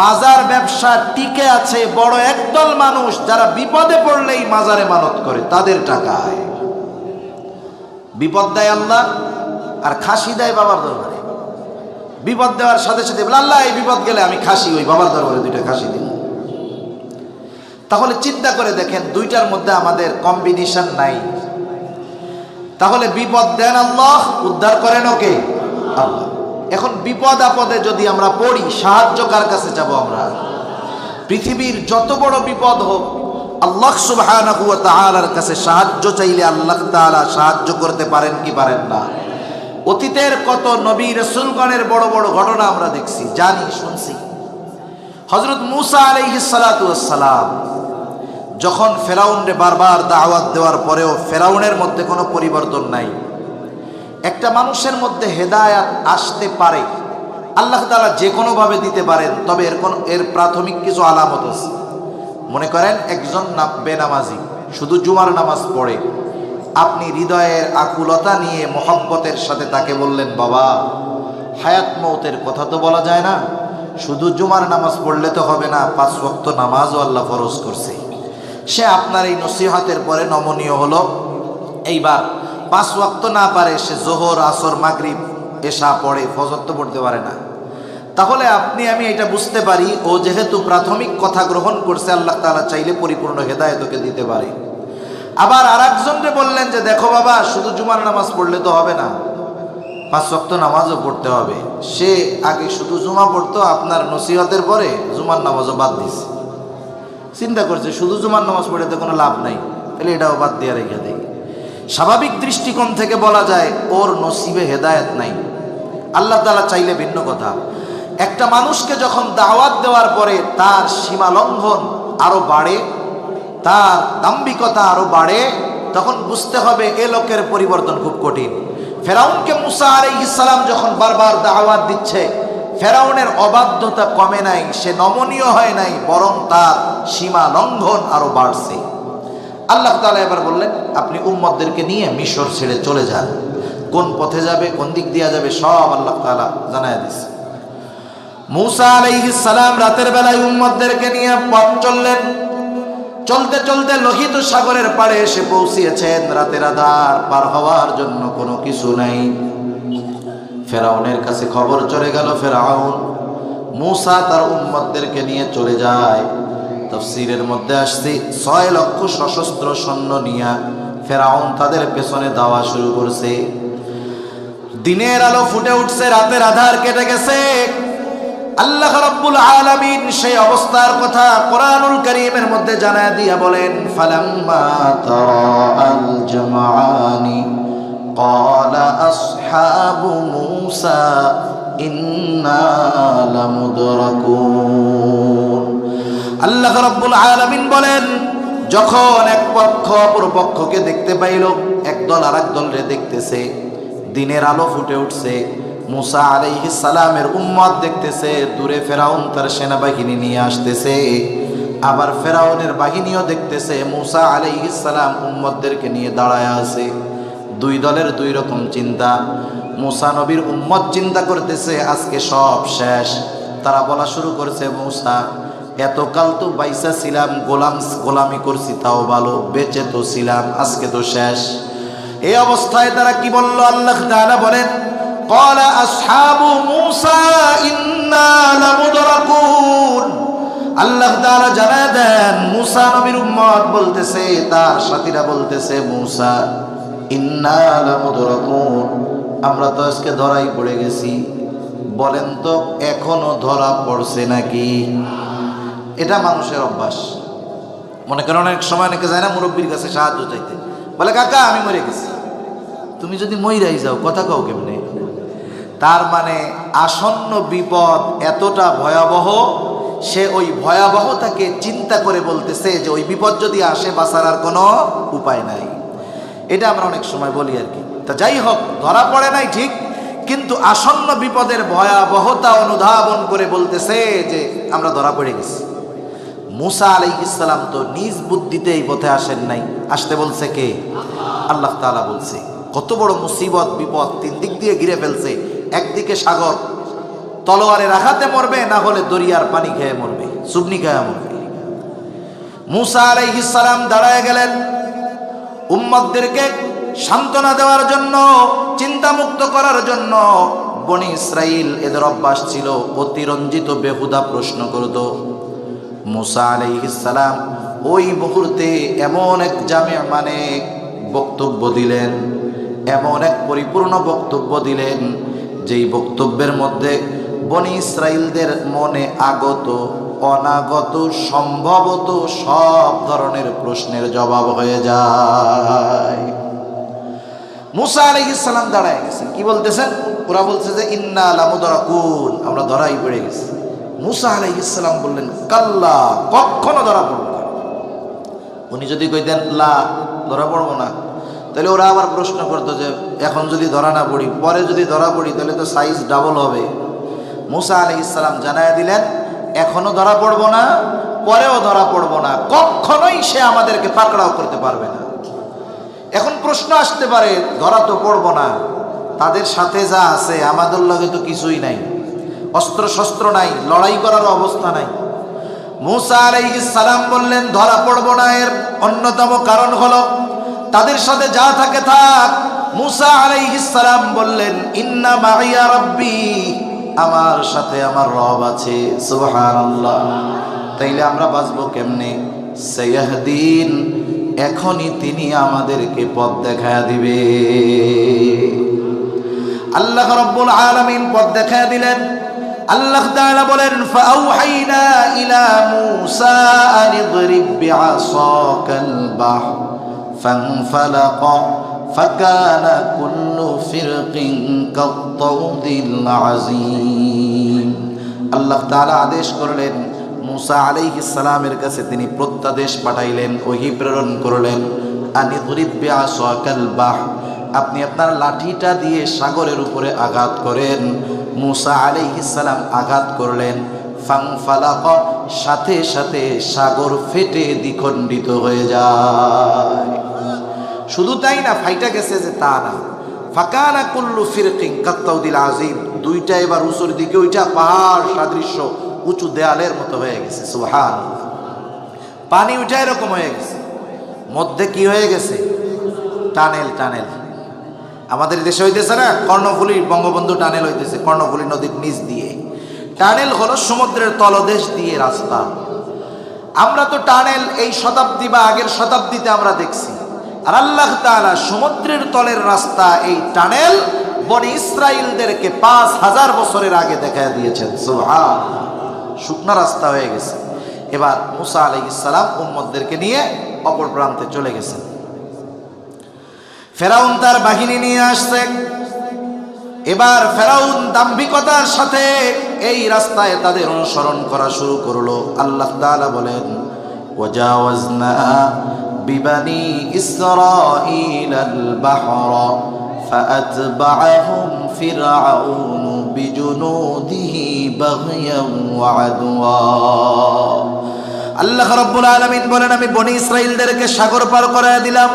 মাজার ব্যবসা টিকে আছে বড় একদল মানুষ, যারা বিপদে পড়লেই মাজারে মানত করে তাদের টাকায়। বিপদ দেয় আল্লাহ আর খাসি দেয় বাবার দরবারে। বিপদ দেওয়ার সাথে সাথে বলে আল্লাহ এই বিপদ গেলে আমি খাসি ওই বাবার দরবারে 2টা খাসি দিই। তাহলে চিন্তা করে দেখেন দুইটার মধ্যে আমাদের কম্বিনেশন নাই। তাহলে বিপদ দেন আল্লাহ, উদ্ধার করেন ওকে আল্লাহ। এখন বিপদ আপদে যদি আমরা পড়ি সাহায্য কার কাছে যাব? আমরা পৃথিবীর যত বড় বিপদ হোক আল্লাহ সুবহানাহু ওয়া তাআলার কাছে সাহায্য চাইলে আল্লাহ তাআলা সাহায্য করতে পারেন কি পারেন না? অতীতের কত নবী রাসূলগণের বড় বড় ঘটনা আমরা দেখছি, জানি, শুনছি। হযরত মূসা আলাইহিস সালাতু ওয়াস সালাম যখন ফেরাউনরে বারবার দাওয়াত দেওয়ার পরেও ফেরাউনের মধ্যে কোনো পরিবর্তন নাই। একটা মানুষের মধ্যে হেদায়াত আসতে পারে, আল্লাহ তাআলা যে কোনোভাবে দিতে পারেন, তবে এর প্রাথমিক কিছু আলামত আছে। মনে করেন একজন বেনামাজি শুধু জুমার নামাজ পড়ে, আপনি হৃদয়ের আকুলতা নিয়ে মহব্বতের সাথে তাকে বললেন, বাবা হায়াত মৌতের কথা তো বলা যায় না, শুধু জুমার নামাজ পড়লে তো হবে না, 5 ওয়াক্ত নামাজও আল্লাহ ফরজ করছে। সে আপনার এই নসিহতের পরে নমনীয় হলো। এইবার 5 ওয়াক্ত না পারে, সে জোহর, আসর, মাগরিব, এশা পড়ে, ফজর তো পড়তে পারে না। তাহলে আপনি আমি এটা বুঝতে পারি ও যেহেতু প্রাথমিক কথা গ্রহণ করছে, আল্লাহ তাআলা চাইলে পরিপূর্ণ হেদায়েত ওকে দিতে পারে। আবার আরেকজনকে বললেন যে দেখো বাবা শুধু জুমার নামাজ পড়লে তো হবে না, 5 ওয়াক্ত নামাজও পড়তে হবে। সে আগে শুধু জুমা পড়তো, আপনার নসিহতের পরে জুমার নামাজও বাদ দিছে। চিন্তা করছে শুধু জুমার নামাজ পড়ে তো কোনো লাভ নাই, তাহলে এটাও বাদ দিয়ে রেখে দেয়। স্বাভাবিক দৃষ্টিকোণ থেকে বলা যায় ওর নসিবে হেদায়েত নাই। আল্লাহ তাআলা চাইলে ভিন্ন কথা। একটা মানুষকে যখন দাওয়াত দেওয়ার পরে তার সীমা লঙ্ঘন আরো বাড়ে, তার দাম্ভিকতা আরো বাড়ে, তখন বুঝতে হবে এ লোকের পরিবর্তন খুব কঠিন। ফেরাউনকে মূসা আলাইহিস সালাম যখন বারবার দাওয়াত দিচ্ছে, ফেরাউনের অবাধ্যতা কমে নাই, সে নমনীয় হয় নাই, বরং তার সীমা লঙ্ঘন আরো বাড়ছে। আল্লাহ তাআলা এবার বললেন আপনি উম্মতদেরকে নিয়ে মিশর ছেড়ে চলে যান। কোন পথে যাবে, কোন দিক দিয়ে যাবে, সব আল্লাহ তাআলা জানায় দিয়েছে। মূসা আলাইহিস সালাম রাতের বেলায় উম্মতদেরকে নিয়ে পথ চললেন। চলতে চলতে লোহিত সাগরের পাড়ে এসে পৌঁছিয়েছেন। রাতের আঁধার পার হওয়ার জন্য কোনো কিছু নাই। ফেরাউনের কাছে খবর চলে গেল, ফেরাউন মূসা তার উম্মতদেরকে নিয়ে চলে যায়। তাফসীরের মধ্যে আসছে 6 লক্ষ সশস্ত্র সৈন্য নিয়ে ফেরাউন তাদের পেছনে দাওয়া শুরু করছে। দিনের আলো ফুটে উঠছে, রাতের আঁধার কেটে গেছে। আল্লাহ রাব্বুল আলামিন সেই অবস্থার কথা কোরআনুল কারীমের মধ্যে জানায় দিয়া বলেন, ফালাম্মা তারাআল জামআনি ক্বালা আসহাবু মূসা ইন্না লামুদরাকুন। আল্লাহ রাব্বুল আলামিন বলেন, যখন এক পক্ষ অপর পক্ষকে দেখতে পাইল, একদল আরেক দলরে দেখতেছে, দিনের আলো ফুটে উঠছে, মূসা আলাইহিস সালামের উম্মত দেখতেছে, দূরে ফেরাউন তার সেনাবাহিনী নিয়ে আসতেছে, আবার ফেরাউনের বাহিনীও দেখতেছে মূসা আলাইহিস সালাম উম্মতদেরকে নিয়ে দাঁড়ায় আছে। 2 দলের 2 রকম চিন্তা। মূসা নবীর উম্মত চিন্তা করতেছে আজকে সব শেষ। তারা বলা শুরু করছে, মূসা এতকাল তো বাইসা ছিলাম, গোলামি করছি তাও ভালো, বেঁচে তো ছিলাম, আজকে তো শেষ। এই অবস্থায় তারা কি বলল? আল্লাহ তাআলা বলেন, ক্বালা আসহাবু মূসা ইন্না লামুদরাকুন। আল্লাহ তাআলা জানায় দেন, মূসা নবীর উম্মত বলতেছে, তার সাথীরা বলতেছে, মূসা ইন্না লামুদরাকুন, আমরা তো আজকে ধরাই পড়ে গেছি। বলেন তো এখনো ধরা পড়ছে নাকি? এটা মানুষের অভ্যাস। মনে করেন অনেক সময় অনেকে যায় না মুরব্বীর কাছে সাহায্য চাইতে, বলে কাকা আমি মরে গেছি। তুমি যদি মইরাই যাও কথা কও কেমনে? তার মানে আসন্ন বিপদ এতটা ভয়াবহ, সে ওই ভয়াবহতাকে চিন্তা করে বলতেছে যে ওই বিপদ যদি আসে বাঁচার আর কোনো উপায় নাই। এটা আমরা অনেক সময় বলি আর কি। তা যাই হোক, ধরা পড়ে নাই ঠিক, কিন্তু আসন্ন বিপদের ভয়াবহতা অনুধাবন করে বলতেছে যে আমরা ধরা পড়ে গেছি। মূসা আলাইহিস সালাম তো নিজ বুদ্ধিতে এই পথে আসেন নাই, আসতে বলছে কে? আল্লাহ তাআলা বলছে। কত বড় মুসিবত, বিপদ 3 দিক দিয়ে ঘিরে ফেলছে। একদিকে সাগর, তলোয়ারের আঘাতে মরবে, না হলে দরিয়ার পানি খেয়ে মরবে, চুবনি খেয়ে মরবে। মুসা আলাইহিস সালাম দাঁড়ায় গেলেন উম্মতদেরকে সান্ত্বনা দেওয়ার জন্য, চিন্তামুক্ত করার জন্য। বনি ইসরাইল এদের অভ্যাস ছিল অতিরঞ্জিত বেহুদা প্রশ্ন করত। মুসা আলাইহিস সালাম ওই মুহূর্তে এমন এক জামে মানে বক্তব্য দিলেন, এমন এক পরিপূর্ণ বক্তব্য দিলেন, যেই বক্তব্যের মধ্যে বনি ইসরাইলদের মনে আগত অনাগত সম্ভবত সব ধরনের প্রশ্নের জবাব হয়ে যায়। মুসা আলাইহিস সালাম দাঁড়ায় গেছেন, কি বলতেছেন? ওরা বলছে যে ইন্না লামুদরাকুন, আমরা ধরাই পড়ে গেছি। মুসা আলাইহিস সালাম বললেন কাল্লা, কখনো ধরা পড়ব না। উনি যদি কইতেন লা, ধরা পড়বো না, তাহলে ওরা আবার প্রশ্ন করতো যে এখন যদি ধরা না পড়ি, পরে যদি ধরা পড়ি তাহলে তো সাইজ ডাবল হবে। মুসা আলাইহিস সালাম জানায়া দিলেন এখনো ধরা পড়বো না, পরেও ধরা পড়বো না, কখনোই সে আমাদেরকে পাকড়াও করতে পারবে না। এখন প্রশ্ন আসতে পারে ধরা তো পড়বো না, তাদের সাথে যা আছে আমাদের লগে তো কিছুই নাই, অস্ত্র শস্ত্র নাই, লড়াই করার অবস্থা নাই। মুসা আলাইহিস সালাম বললেন ধরা পড়বো না, এর অন্যতম কারণ হলো তাদের সাথে যা থাকে থাক। মুসা আলাইহিস সালাম বললেন ইন্না মাইয়া রাব্বি, আমার সাথে আমার রব আছে। সুবহানাল্লাহ। তাইলে আমরা বাঁচবো কেমনে? সাইয়াহদিন, এখনই তিনি আমাদেরকে পথ দেখায়া দিবে। আল্লাহ রাব্বুল আলামিন পথ দেখায়া দিলেন। আল্লাহ তাআলা বলেন ফাআউহাইনা ইলা মূসা আন ইদরিব বিআসাকাল বাহর ফানফালাকা ফাকানা কুল্লু ফিরকিন কাত-তাউদিল আযীম। আল্লাহ তাআলা আদেশ করলেন মুসা আলাইহিস সালামের কাছে, তিনি প্রত্যাদেশ পাঠাইলেন, ওহী প্রেরণ করলেন আন ইদরিব বিআসাকাল বাহর, আপনি আপনার লাঠিটা দিয়ে সাগরের উপরে আঘাত করেন। মুসা আলাইহিস সালাম আঘাত করলেন, ফানফালাক, সাথে সাথে সাগর ফেটে দ্বিখণ্ডিত হয়ে যায়। শুধু তাই না, ফাইটা গেছে যে তা না, ফাকানা কুল্লু ফিরকিন কাত-তাউদিল আযীম, দুইটা এবার উঁচুর দিকে, ওইটা পাহাড় সাদৃশ্য উঁচু দেয়ালের মতো হয়ে গেছে। সুবহানাল্লাহ। পানি উঠা এরকম হয়ে গেছে, মধ্যে কি হয়ে গেছে? টানেল। টানেল আমাদের দেশে হইতেছে না, কর্ণফুলী বঙ্গবন্ধু টানেল হইতেছে কর্ণফুলী নদীর নিচ দিয়ে। টানেল হলো সমুদ্রের তলদেশ দিয়ে রাস্তা। আমরা তো টানেল এই শতাব্দী বা আগের শতাব্দীতে আমরা দেখছি, আর আল্লাহ তাআলা সমুদ্রের তলের রাস্তা, এই টানেল বনি ইসরাইলদেরকে 5000 বছরের আগে দেখায় দিয়েছেন। সুবহানাল্লাহ। শুকনা রাস্তা হয়ে গেছে। এবার মুসা আলাইহিস সালাম উম্মতদেরকে নিয়ে অপর প্রান্তে চলে গেছেন। ফেরাউন তার বাহিনী নিয়ে আসছে। এবার ফেরাউন দাম্ভিকতার সাথে এই রাস্তায় তাদের অনুসরণ করা শুরু করলো। আল্লাহ তাআলা বলেন ওয়াজাওয়াজনা বিবানি ইসরাঈলাল বাহরা ফাআতবাআহুম ফিরআউন বিজুনুদিহি বাগয়ান ওয়া আদওয়া। আল্লাহ রাব্বুল আলামিন বলেন আমি বনি ইসরাইলদেরকে সাগর পার করায় দিলাম।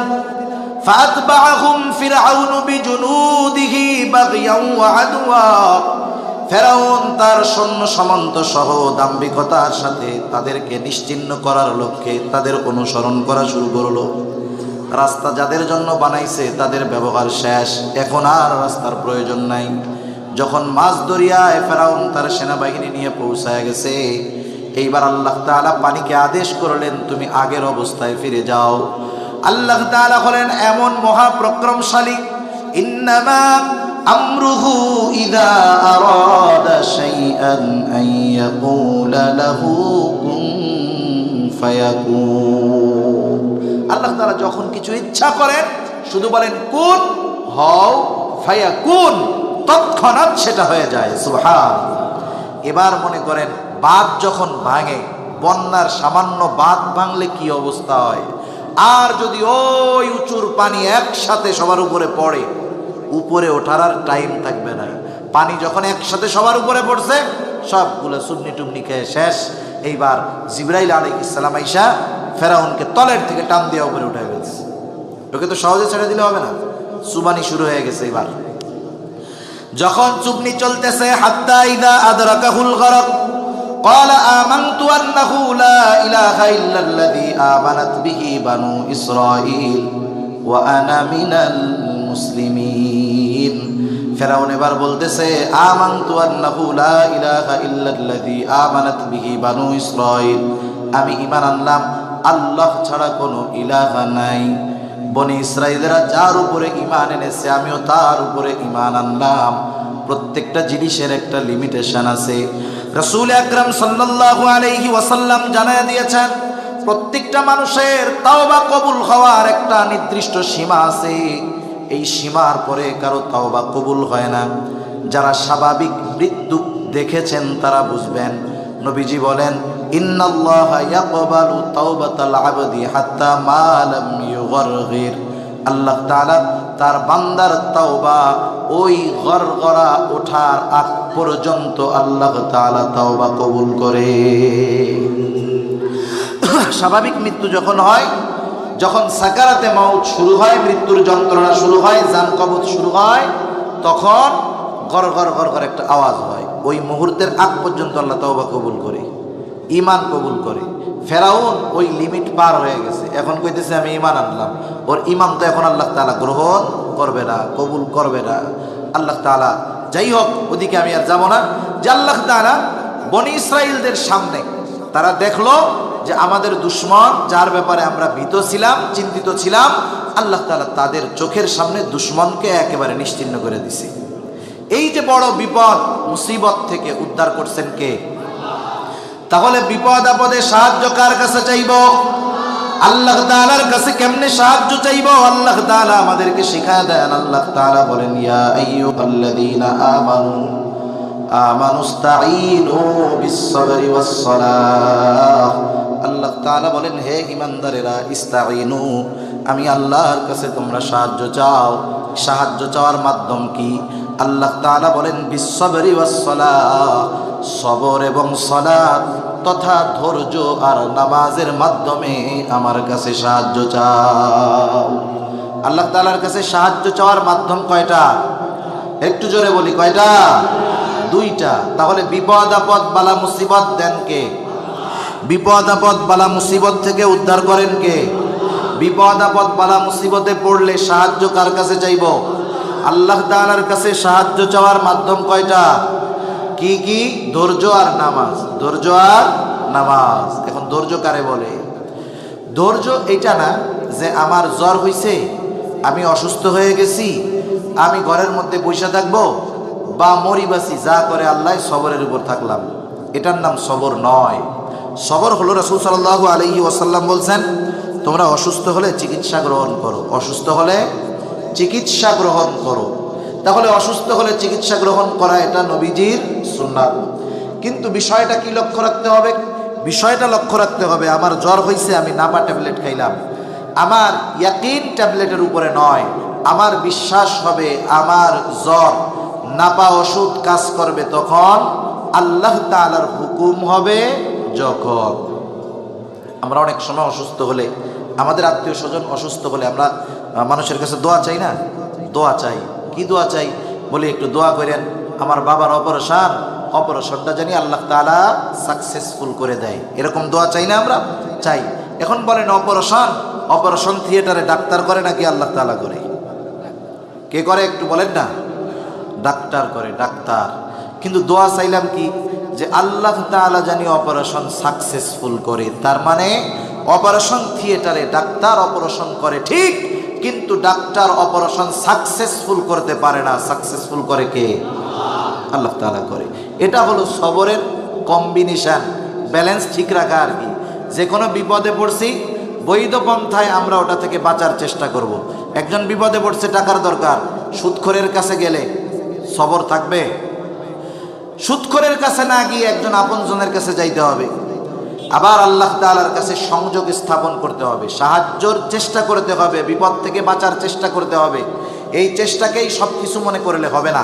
ফাআতবাআহুম ফিরআউন বিজুনুদিহি বাগয়ান ওয়া আদওয়া। ফেরাউন তার সৈন্য সামন্ত সহ দাম্ভিকতার সাথে তাদেরকে নিশ্চিহ্ন করার লক্ষ্যে তাদের অনুসরণ করা শুরু করলো। রাস্তা যাদের জন্য বানাইছে তাদের ব্যবহার শেষ, এখন আর রাস্তার প্রয়োজন নাই। যখন মাঝ দরিয়ায় ফেরাউন তার সেনাবাহিনী নিয়ে পৌঁছায় গেছে, এইবার আল্লাহ তাআলা পানিকে আদেশ করলেন তুমি আগের অবস্থায় ফিরে যাও। আল্লাহ তাআলা হলেন এমন মহাপ্রক্রমশালী, ইন্নামা আমরুহু ইযা আরাদা শাইআন আন ইয়াকুলা লাহু কুন ফায়াকুন। আল্লাহ তাআলা যখন কিছু ইচ্ছা করেন শুধু বলেন কুন হও, ফায়াকুন, তৎক্ষণাৎ সেটা হয়ে যায়। সুবহানাল্লাহ। এবার মনে করেন বাঁধ যখন ভাঙে, বন্যার সামান্য বাঁধ ভাঙলে কি অবস্থা হয়, আর যদি ওই উঁচুর পানি একসাথে সবার উপরে পড়ে, উপরে ওঠার আর টাইম থাকবে না। পানি যখন একসাথে সবার উপরে পড়ছে, সবগুলো সুন্নি টুমনি খেয়ে শেষ। এইবার জিবরাইল আলাইহিস সালাম আইসা ফেরাউনকে তলের থেকে টান দিয়ে উপরে উঠে গেছে। ওকে তো সহজে ছেড়ে দিলে হবে না, সুবানি শুরু হয়ে গেছে। এবার যখন চুপনি চলতেছে, হাত্তা ইদা আদরাকাহুল গরক ক্বালা আমানতু আন্নাহু লা ইলাহা ইল্লাল্লাযী আমানাত বিহি বানু ইসরাঈল ওয়া আনা মিনাল মুসলিমিন। ফেরাউন এবার বলতেছে, আমানতু আন্নাহু লা ইলাহা ইল্লাল্লাযী আমানাত বিহি বানু ইসরাঈল, আমি ঈমান আনলাম আল্লাহ ছাড়া কোনো ইলাহা নাই। বনি ইসরাঈলেরা যার উপরে ঈমান এনেছে আমিও তার উপরে ঈমান আনলাম। প্রত্যেকটা জিনিসের একটা লিমিটেশন আছে। রাসূল আকরাম সাল্লাল্লাহু আলাইহি ওয়াসাল্লাম জানায় দিয়েছেন, প্রত্যেকটা মানুষের তাওবা কবুল হওয়ার একটা নির্দিষ্ট সীমা আছে। এই সীমার পরে কারো তাওবা কবুল হয় না। যারা স্বাভাবিক মৃত্যু দেখেছেন তারা বুঝবেন। নবীজি বলেন, ইন্নাল্লাহা ইয়াকবালু তাওবাতাল আবদি হাত্তা মা লাম ইউগরগির। আল্লাহ তাআলা তার বান্দার তাওবা ওই গরগরা ওঠার আগ পর্যন্ত আল্লাহ তাআলা তাওবা কবুল করে। স্বাভাবিক মৃত্যু যখন হয়, যখন সাকারাতে মাউত শুরু হয়, মৃত্যুর যন্ত্রণা শুরু হয়, জান কবজ শুরু হয়, তখন গর গর গর গর একটা আওয়াজ হয়। ওই মুহূর্তের আগ পর্যন্ত আল্লাহ তাওবা কবুল করে, ঈমান কবুল করে। ফেরাউন ওই লিমিট পার হয়ে গেছে, এখন কইতেছে আমি ঈমান আনলাম। ওর ঈমান তো এখন আল্লাহ তাআলা গ্রহণ করবে না, কবুল করবে না। আল্লাহ তাআলা, যাই হোক ওদিকে আমি আর যাব না। যে আল্লাহ তাআলা বনি ইসরাঈলদের সামনে তারা দেখলো যে আমাদের দুশমন, যার ব্যাপারে আমরা ভীত ছিলাম, চিন্তিত ছিলাম, আল্লাহ তাআলা তাদের চোখের সামনে দুশমনকে একেবারে নিশ্চিহ্ন করে দিছে। এই যে বড় বিপদ মুসিবত থেকে উদ্ধার করছেন কে? তাহলে বিপদ আপদে সাহায্য কার কাছে চাইব? আল্লাহ তাআলার কাছে। কেমনে সাহায্য চাইব? আল্লাহ তাআলা আমাদেরকে শিখায় দেন। আল্লাহ তাআলা বলেন, ইয়া আইয়ুহাল্লাযীনা আমানুস্তাঈনু বিস-সাবরি ওয়াস-সালাহ। আল্লাহ তাআলা বলেন, হে ঈমানদারেরা, ইস্তাঈনু, আমি আল্লাহর কাছে তোমরা সাহায্য চাও। সাহায্য চাওয়ার মাধ্যম কি? আল্লাহ তাআলা বলেন, বিস-সাবরি ওয়াস-সালাহ, সবর এবং সালাত তথা ধৈর্য আর নামাজের মাধ্যমে আমার কাছে সাহায্য চাও। আল্লাহ তাআলার কাছে সাহায্য চাওয়ার মাধ্যম কয়টা? একটু জোরে বলি, কয়টা? দুইটা। তাহলে বিপদ আপদ বালা মুসিবত দেন কে? বিপদ আপদ বালা মুসিবত থেকে উদ্ধার করেন কে? বিপদ আপদ বালা মুসিবতে পড়লে সাহায্য কার কাছে চাইব? আল্লাহ তাআলার কাছে সাহায্য চাওয়ার মাধ্যম কয়টা? কি কি? ধৈর্য আর নামাজ। ধৈর্য আর নামাজ। এখন ধৈর্য কারে বলে? ধৈর্য এটা না যে আমার জ্বর হইছে, আমি অসুস্থ হয়ে গেছি, আমি ঘরের মধ্যে বসে থাকবো বা মরিবাসি, যা করে আল্লাহ, সবরের উপর থাকলাম। এটার নাম সবর নয়। সবর হলো, রাসূল সাল্লাল্লাহু আলাইহি ওয়াসাল্লাম বলছেন, তোমরা অসুস্থ হলে চিকিৎসা গ্রহণ করো। অসুস্থ হলে চিকিৎসা গ্রহণ করো। তাহলে অসুস্থ হলে চিকিৎসা গ্রহণ করা এটা নবীজির সুন্নাত। কিন্তু বিষয়টা কি লক্ষ্য রাখতে হবে? বিষয়টা লক্ষ্য রাখতে হবে, আমার জ্বর হয়েছে, আমি নাপা ট্যাবলেট খাইলাম, আমার ইয়াকিন ট্যাবলেটের উপরে নয়। আমার বিশ্বাস হবে আমার জ্বর, নাপা ওষুধ কাজ করবে তখন, আল্লাহ তাআলার হুকুম হবে যখন। আমরা অনেক সময় অসুস্থ হলে, আমাদের আত্মীয় স্বজন অসুস্থ হলে আমরা মানুষের কাছে দোয়া চাই না? দোয়া চাই। কি দোয়া চাই? বলি, একটু দোয়া করেন আমার বাবার অপারেশনটা জানি আল্লাহ তাআলা সাকসেসফুল করে দেয়। এরকম দোয়া চাই না আমরা? চাই। এখন বলেন, অপারেশন থিয়েটারে ডাক্তার করে নাকি আল্লাহ তাআলা করে? কে করে একটু বলেন না? ডাক্তার করে, ডাক্তার। কিন্তু দোয়া চাইলাম কি? যে আল্লাহ তাআলা জানি অপারেশন সাকসেসফুল করে। তার মানে অপারেশন থিয়েটারে ডাক্তার অপারেশন করে ঠিক, কিন্তু ডাক্তার অপারেশন সাকসেসফুল করতে পারে না। সাকসেসফুল করে কে? আল্লাহ তাআলা করে। এটা হলো সবরের কম্বিনেশন, ব্যালেন্স ঠিক রাখা আর কি। যে কোনো বিপদে পড়ছি, বৈধ পন্থায় আমরা ওটা থেকে বাঁচার চেষ্টা করব। একজন বিপদে পড়ছে, টাকার দরকার, সুদখোরের কাছে গেলে সবর থাকবে? সুদখোরের কাছে না গিয়ে একজন আপনজনের কাছে যাইতে হবে। আবার আল্লাহ তাআলার কাছে সংযোগ স্থাপন করতে হবে, সাহায্যর চেষ্টা করতে হবে, বিপদ থেকে বাঁচার চেষ্টা করতে হবে। এই চেষ্টাকেই সব কিছু মনে করলে হবে না,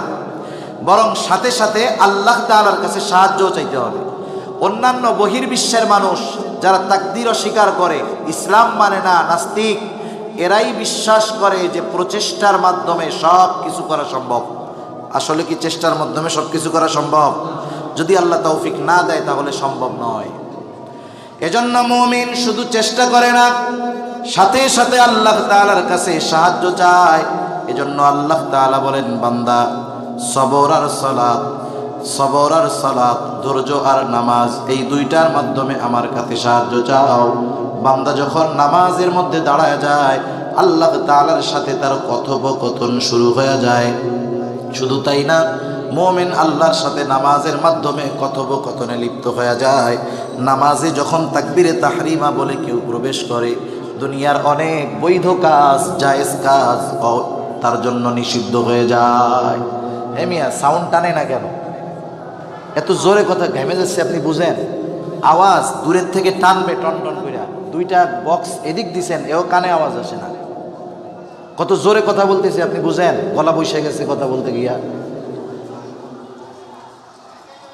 বরং সাথে সাথে আল্লাহ তাআলার কাছে সাহায্যও চাইতে হবে। অন্যান্য বহির্বিশ্বের মানুষ যারা তাকদীর অস্বীকার করে, ইসলাম মানে না, নাস্তিক, এরাই বিশ্বাস করে যে প্রচেষ্টার মাধ্যমে সব কিছু করা সম্ভব। আসলে কি চেষ্টার মাধ্যমে সবকিছু করা সম্ভব? যদি আল্লাহ তৌফিক না দেয় তাহলে সম্ভব নয়। এজন্য মুমিন শুধু চেষ্টা করে না, সাথে সাথে আল্লাহ তাআলার কাছে সাহায্য চায়। এজন্য আল্লাহ তাআলা বলেন, বান্দা সবর আর সালাত, সবর আর সালাত, ধৈর্য আর নামাজ, এই দুইটার মাধ্যমে আমার কাছে সাহায্য চাও। বান্দা যখন নামাজের মধ্যে দাঁড়ায় যায়, আল্লাহ তাআলার সাথে তার কথোপকথন শুরু হয়ে যায়। শুধু তাই না, মুমিন আল্লাহর সাথে নামাজের মাধ্যমে কথোপকথনে লিপ্ত হয়ে যায়। নামাজে যখন তাকবীরে তাহরিমা বলে কেউ প্রবেশ করে, দুনিয়ার অনেক বৈধ কাজ, জায়েজ কাজ তার জন্য নিষিদ্ধ হয়ে যায়। মিয়া সাউন্ড টানে না কেন? এত জোরে কথা, ঘেমে যাচ্ছে আপনি বুঝেন? আওয়াজ দূরের থেকে টানবে টন টন করে। দুইটা বক্স এদিক দিছেন, এও কানে আওয়াজ আসে না। কত জোরে কথা বলতেছে আপনি বুঝেন? গলা বসে গেছে কথা বলতে গিয়া।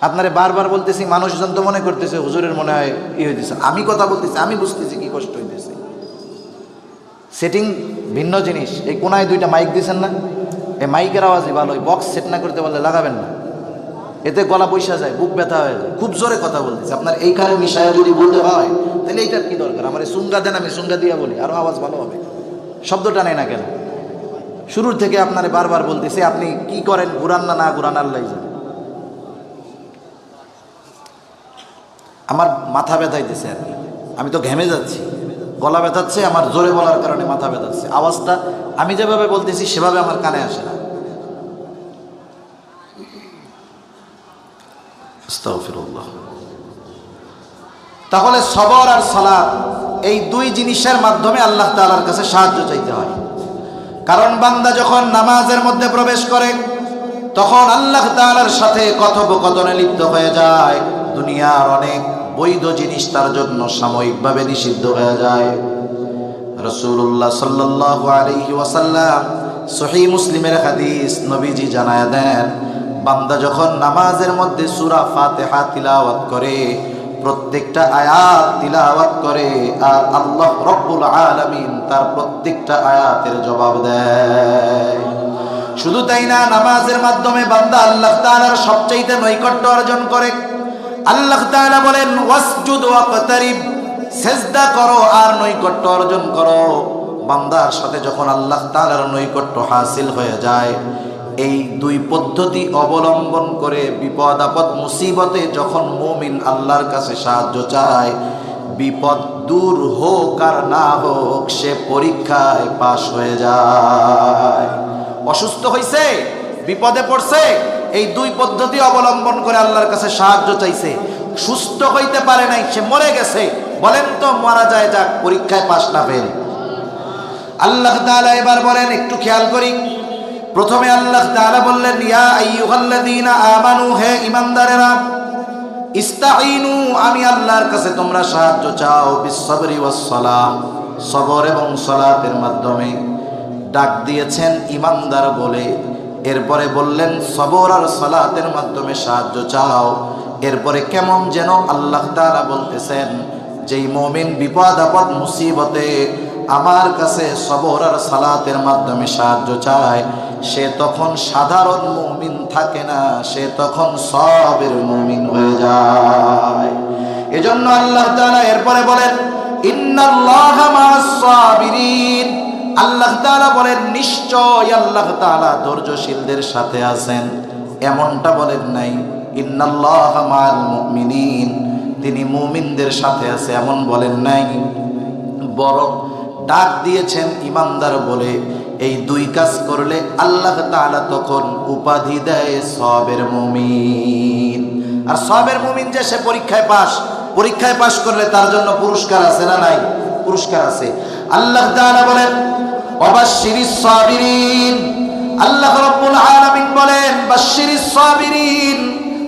আপনারে বারবার বলতেছি, মানুষজন তো মনে করতেছে হুজুরের মনে হয় ই হইতেছে। আমি কথা বলতেছি, আমি বুঝতেছি কি কষ্ট হইতেছে। সেটিং ভিন্ন জিনিস। এই কোনায় দুইটা মাইক দিছেন না, এই মাইকের আওয়াজই ভালো। বক্স সেট না করতে বললে লাগাবেন না, এতে গলা বৈশা যায়, বুক ব্যথা হয়ে যায়। খুব জোরে কথা বলতেছে, আপনার এইখানে মিশায় যদি বলতে হয় তাহলে এইটার কি দরকার? আমার সুঙ্গা দেন, আমি সুঙ্গা দিয়া বলি, আরো আওয়াজ ভালো হবে। শব্দটা নেই না কেন? শুরুর থেকে আপনারে বারবার বলতেছে, আপনি কি করেন, ঘুরান না ঘুরান আল্লাহ জানে। আমার মাথা ব্যথাইতেছে আর কি, আমি তো ঘেমে যাচ্ছি, গলা ব্যথাচ্ছে আমার, জোরে বলার কারণে মাথা ব্যথাচ্ছে। আওয়াজটা আমি যেভাবে বলতেছি সেভাবে আমার কানে আসে না। আস্তাগফিরুল্লাহ। তাহলে সবর আর সালাত, এই দুই জিনিসের মাধ্যমে আল্লাহ তাআলার কাছে সাহায্য চাইতে হয়। কারণ বান্দা যখন নামাজের মধ্যে প্রবেশ করে, তখন আল্লাহ তাআলার সাথে কথোপকথনে লিপ্ত হয়ে যায়। দুনিয়ার অনেক বৈধ জিনিস তার জন্য সাময়িকভাবে নিষিদ্ধ হয়ে যায়। রাসূলুল্লাহ সাল্লাল্লাহু আলাইহি ওয়াসাল্লাম সহিহ মুসলিমের হাদিস, নবীজি জানায়া দেন, বান্দা যখন নামাজের মধ্যে সূরা ফাতিহা তিলাওয়াত করে, প্রত্যেকটা আয়াত তিলাওয়াত করে, আর আল্লাহ রব্বুল আলামিন তার প্রত্যেকটা আয়াতের জবাব দেয়। শুধু তাই না, নামাজের মাধ্যমে বান্দা আল্লাহ তাআলার সবচাইতে নৈকট্য অর্জন করে। আল্লাহ তাআলা বলেন, ওয়াসজুদ ওয়াকতারিব, সিজদা করো আর নৈকট্য অর্জন করো। বান্দার সাথে যখন আল্লাহ তাআলার নৈকট্য হাসিল হয়ে যায়, এই দুই পদ্ধতি অবলম্বন করে বিপদ আপদ মুসিবতে যখন মুমিন আল্লাহর কাছে সাহায্য চায়, বিপদ দূর হোক আর না হোক, সে পরীক্ষায় পাশ হয়ে যায়। অসুস্থ হয়েছে, বিপদে পড়ছে, এই দুই পদ্ধতি অবলম্বন করে আল্লাহর কাছে সাহায্য চাইছে, সুস্থ হইতে পারে নাই, সে মরে গেছে। বলেন তো, মারা যায় যাক, পরীক্ষায় পাশ না ফেল। আল্লাহ তাআলা এবার বলেন, একটু খেয়াল করি। প্রথমে আল্লাহ তাআলা বললেন, ইয়া আইয়ুহাল্লাযীনা আমানু, হে ঈমানদারেরা, ইস্তাঈনু, আমি আল্লাহর কাছে তোমরা সাহায্য চাও, বিসসবরি ওয়াস সালাহ, সবর এবং সালাতের মাধ্যমে। ডাক দিয়েছেন ঈমানদার বলে, এরপরে বললেন সবর আর সালাতের মাধ্যমে সাহায্য চাও। এরপরে কেমন যেন আল্লাহ তাআলা বলতেছেন, যেই মুমিন বিপদ আপদ মুসিবতে আমার কাছে সবর আর সালাতের মাধ্যমে সাহায্য চায়, সে তখন সাধারণ মুমিন থাকে না, সে তখন সবের মুমিন হয়ে যায়। এজন্য আল্লাহ তাআলা এরপরে বলেন, ইন্নাল্লাহা মা'আস সাবিরিন, আল্লাহ তাআলা বলেন, নিশ্চয় আল্লাহ তাআলা ধৈর্যশীলদের সাথে আছেন। এমনটা বলেন নাই ইন্নাল্লাহা মা'আল মুমিনিন, তিনি মুমিনদের সাথে আছে, এমন বলেন নাই। বরং ডাক দিয়েছেন ঈমানদার বলে। এই দুই কাজ করলে আল্লাহ তাআলা তখন উপাধি দেয় সবের মুমিন। আর সবের মুমিন যে সে পরীক্ষায় পাশ করলে তার জন্য পুরস্কার আছে না নাই? পুরস্কার আছে। আল্লাহ তাআলা বলেন, ওয়াবাশশিরিস সাবিরিন, আল্লাহ রাব্বুল আলামিন বলেন, বাশশিরিস সাবিরিন,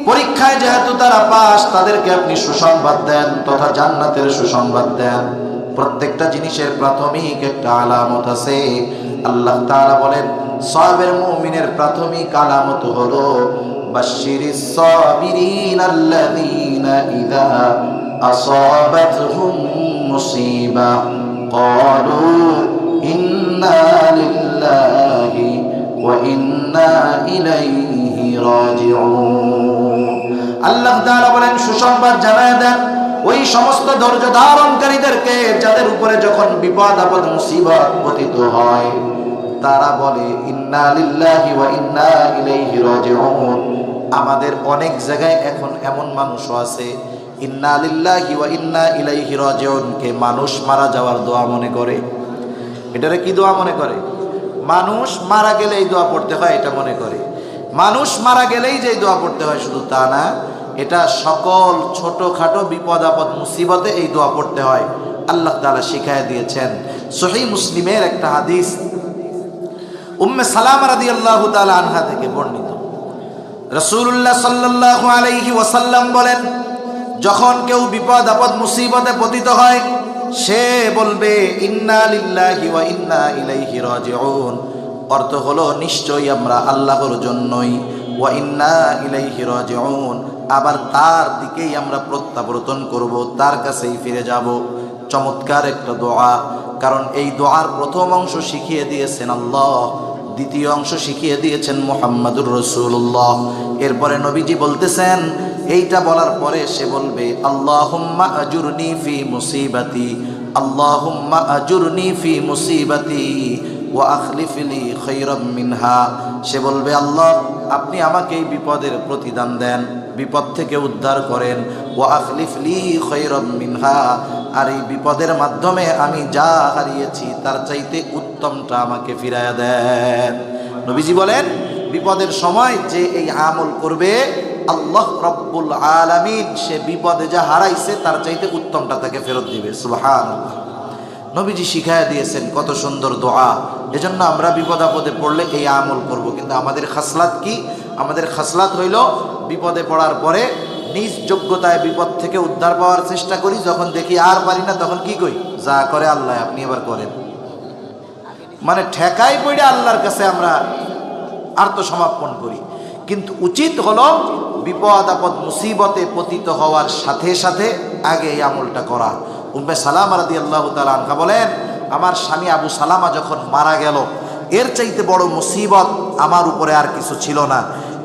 পরীক্ষায় যেহেতু তারা পাস, তাদেরকে আপনি সুসংবাদ দেন তথা জান্নাতের সুসংবাদ দেন। প্রত্যেকটা জিনিসের প্রাথমিক একটা আলামত আছে। আল্লাহ তাআলা বলেন, সবের মুমিনের প্রাথমিক আলামত হলো বাশশিরিস সাবিরিন আল্লাযীনা ইযা আসাবাতহুম মুসিবা ক্বালু ইন্না লিল্লাহি ওয়া ইন্না ইলাইহি রাজিউন। আল্লাহ তাআলা বলেন, সুসংবাদ জানায় দেন ওই সমস্ত ধৈর্য ধারণকারীদেরকে যাদের উপরে যখন বিপদ আপদ মুসিবত পতিত হয় তারা বলে ইন্না লিল্লাহি ওয়া ইন্না ইলাইহি রাজিউন। আমাদের অনেক জায়গায় এখন এমন মানুষও আছে ইন্না লিল্লাহি ওয়া ইন্না ইলাইহি রাজিউন কে মানুষ মারা যাওয়ার দোয়া মনে করে। এটারে কি দোয়া মনে করে? মানুষ মারা গেলে এই দোয়া পড়তে হয় এটা মনে করে। মানুষ মারা গেলেই যে দোয়া পড়তে হয় শুধু তা না, এটা সকল ছোটখাটো বিপদ আপদ মুসিবতে এই দোয়া পড়তে হয়। আল্লাহ তাআলা শিখায় দিয়েছেন। সহিহ মুসলিমের একটা হাদিস উম্মে সালামা রাদিয়াল্লাহু তাআলা আনহা থেকে বর্ণিত। রাসূলুল্লাহ সাল্লাল্লাহু আলাইহি ওয়াসাল্লাম বলেন, যখন কেউ বিপদ আপদ মুসিবতে পতিত হয় সে বলবে ইন্না লিল্লাহি ওয়া ইন্না ইলাইহি রাজিউন। অর্থ হলো নিশ্চয়ই আমরা আল্লাহর জন্যই, ওয়া ইন্না ইলাইহি রাজিউন, আবার তার দিকেই আমরা প্রত্যাবর্তন করব, তার কাছেই ফিরে যাব। চমৎকার একটা দোয়া, কারণ এই দোয়ার প্রথম অংশ শিখিয়ে দিয়েছেন আল্লাহ, দ্বিতীয় অংশ শিখিয়ে দিয়েছেন মুহাম্মাদুর রাসূলুল্লাহ। এরপরে নবীজি বলতেছেন, এইটা বলার পরে সে বলবে আল্লাহুম্মা আজুরনি ফি মুসিবাতি, আল্লাহুম্মা আজুরনি ফি মুসিবাতি ওয়া আখলিফ লি খায়রাম মিনহা। সে বলবে, আল্লাহ আপনি আমাকে এই বিপদের প্রতিদান দেন, বিপদ থেকে উদ্ধার করেন, ওয়া আখলিফ লি খায়রাম মিনহা, আর এই বিপদের মাধ্যমে আমি যা হারিয়েছি তার চাইতে উত্তমটা আমাকে ফিরায়া দেন। নবীজি বলেন, বিপদের সময় যে এই আমল করবে আল্লাহ রব্বুল আলামিন সে বিপদে যা হারাইছে তার চাইতে উত্তমটা তাকে ফেরত দিবে। সুবহানাল্লাহ। নবীজি শিখায়া দিয়েছেন, কত সুন্দর দোয়া। এজন্য আমরা বিপদ আপদে পড়লে এই আমল করব। কিন্তু আমাদের খাসলাত কি? আমাদের খাসলাত হইল বিপদে পড়ার পরে নিজ যোগ্যতায় বিপদ থেকে উদ্ধার পাওয়ার চেষ্টা করি, যখন দেখি আর পারি না তখন কি কই, যা করে আল্লাহ আপনি এবার করেন। মানে ঠেকাই পড়ে আল্লাহর কাছে আমরা আত্মসমর্পণ করি। কিন্তু উচিত হলো বিপদ আপদ মুসিবতে পতিত হওয়ার সাথে সাথে আগে এই আমলটা করা। উম্মে সালামা রাদিয়াল্লাহু তাআলা আনহা বলেন, আমার স্বামী আবু সালামা যখন মারা গেল এর চাইতে বড় মুসিবত আমার উপরে আর কিছু ছিল না।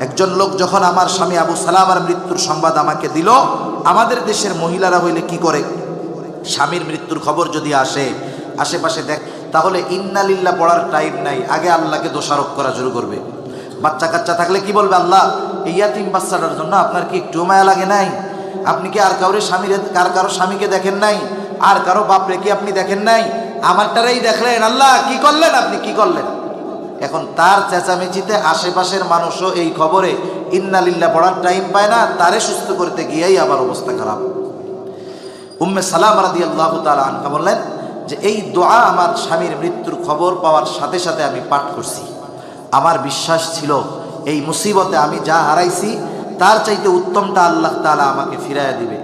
একজন লোক যখন আমার স্বামী আবু সালামার মৃত্যুর সংবাদ আমাকে দিল, আমাদের দেশের মহিলারা হইলে কি করে, স্বামীর মৃত্যুর খবর যদি আসে আশেপাশে দেখ, তাহলে ইন্না লিল্লাহ পড়ার টাইম নাই, আগে আল্লাহকে দোষারোপ করা শুরু করবে। বাচ্চা কাচ্চা থাকলে কি বলবে, আল্লাহ এই ইয়াতীম বাচ্চাটার জন্য আপনার কি একটু মায়া লাগে নাই? আপনি কি আর কারো স্বামীকে দেখেন নাই? আর কারো বাপরে কি আপনি দেখেন নাই? আমারটারেই দেখলেন, আল্লাহ কি করলেন, আপনি কি করলেন? এখন তার চেঁচামেচিতে আশেপাশের মানুষও এই খবরে ইন্না লিল্লাহ পড়ার টাইম পায় না, তারে সুস্থ করতে গিয়েই আবার অবস্থা খারাপ। উম্মে সালামা রাদিয়াল্লাহু তাআলা আনহা বললেন যে এই দোয়া আমার স্বামীর মৃত্যুর খবর পাওয়ার সাথে সাথে আমি পাঠ করছি। আমার বিশ্বাস ছিল এই মুসিবতে আমি যা হারাইছি তার চাইতে উত্তমটা আল্লাহ তাআলা আমাকে ফিরাইয়া দিবে।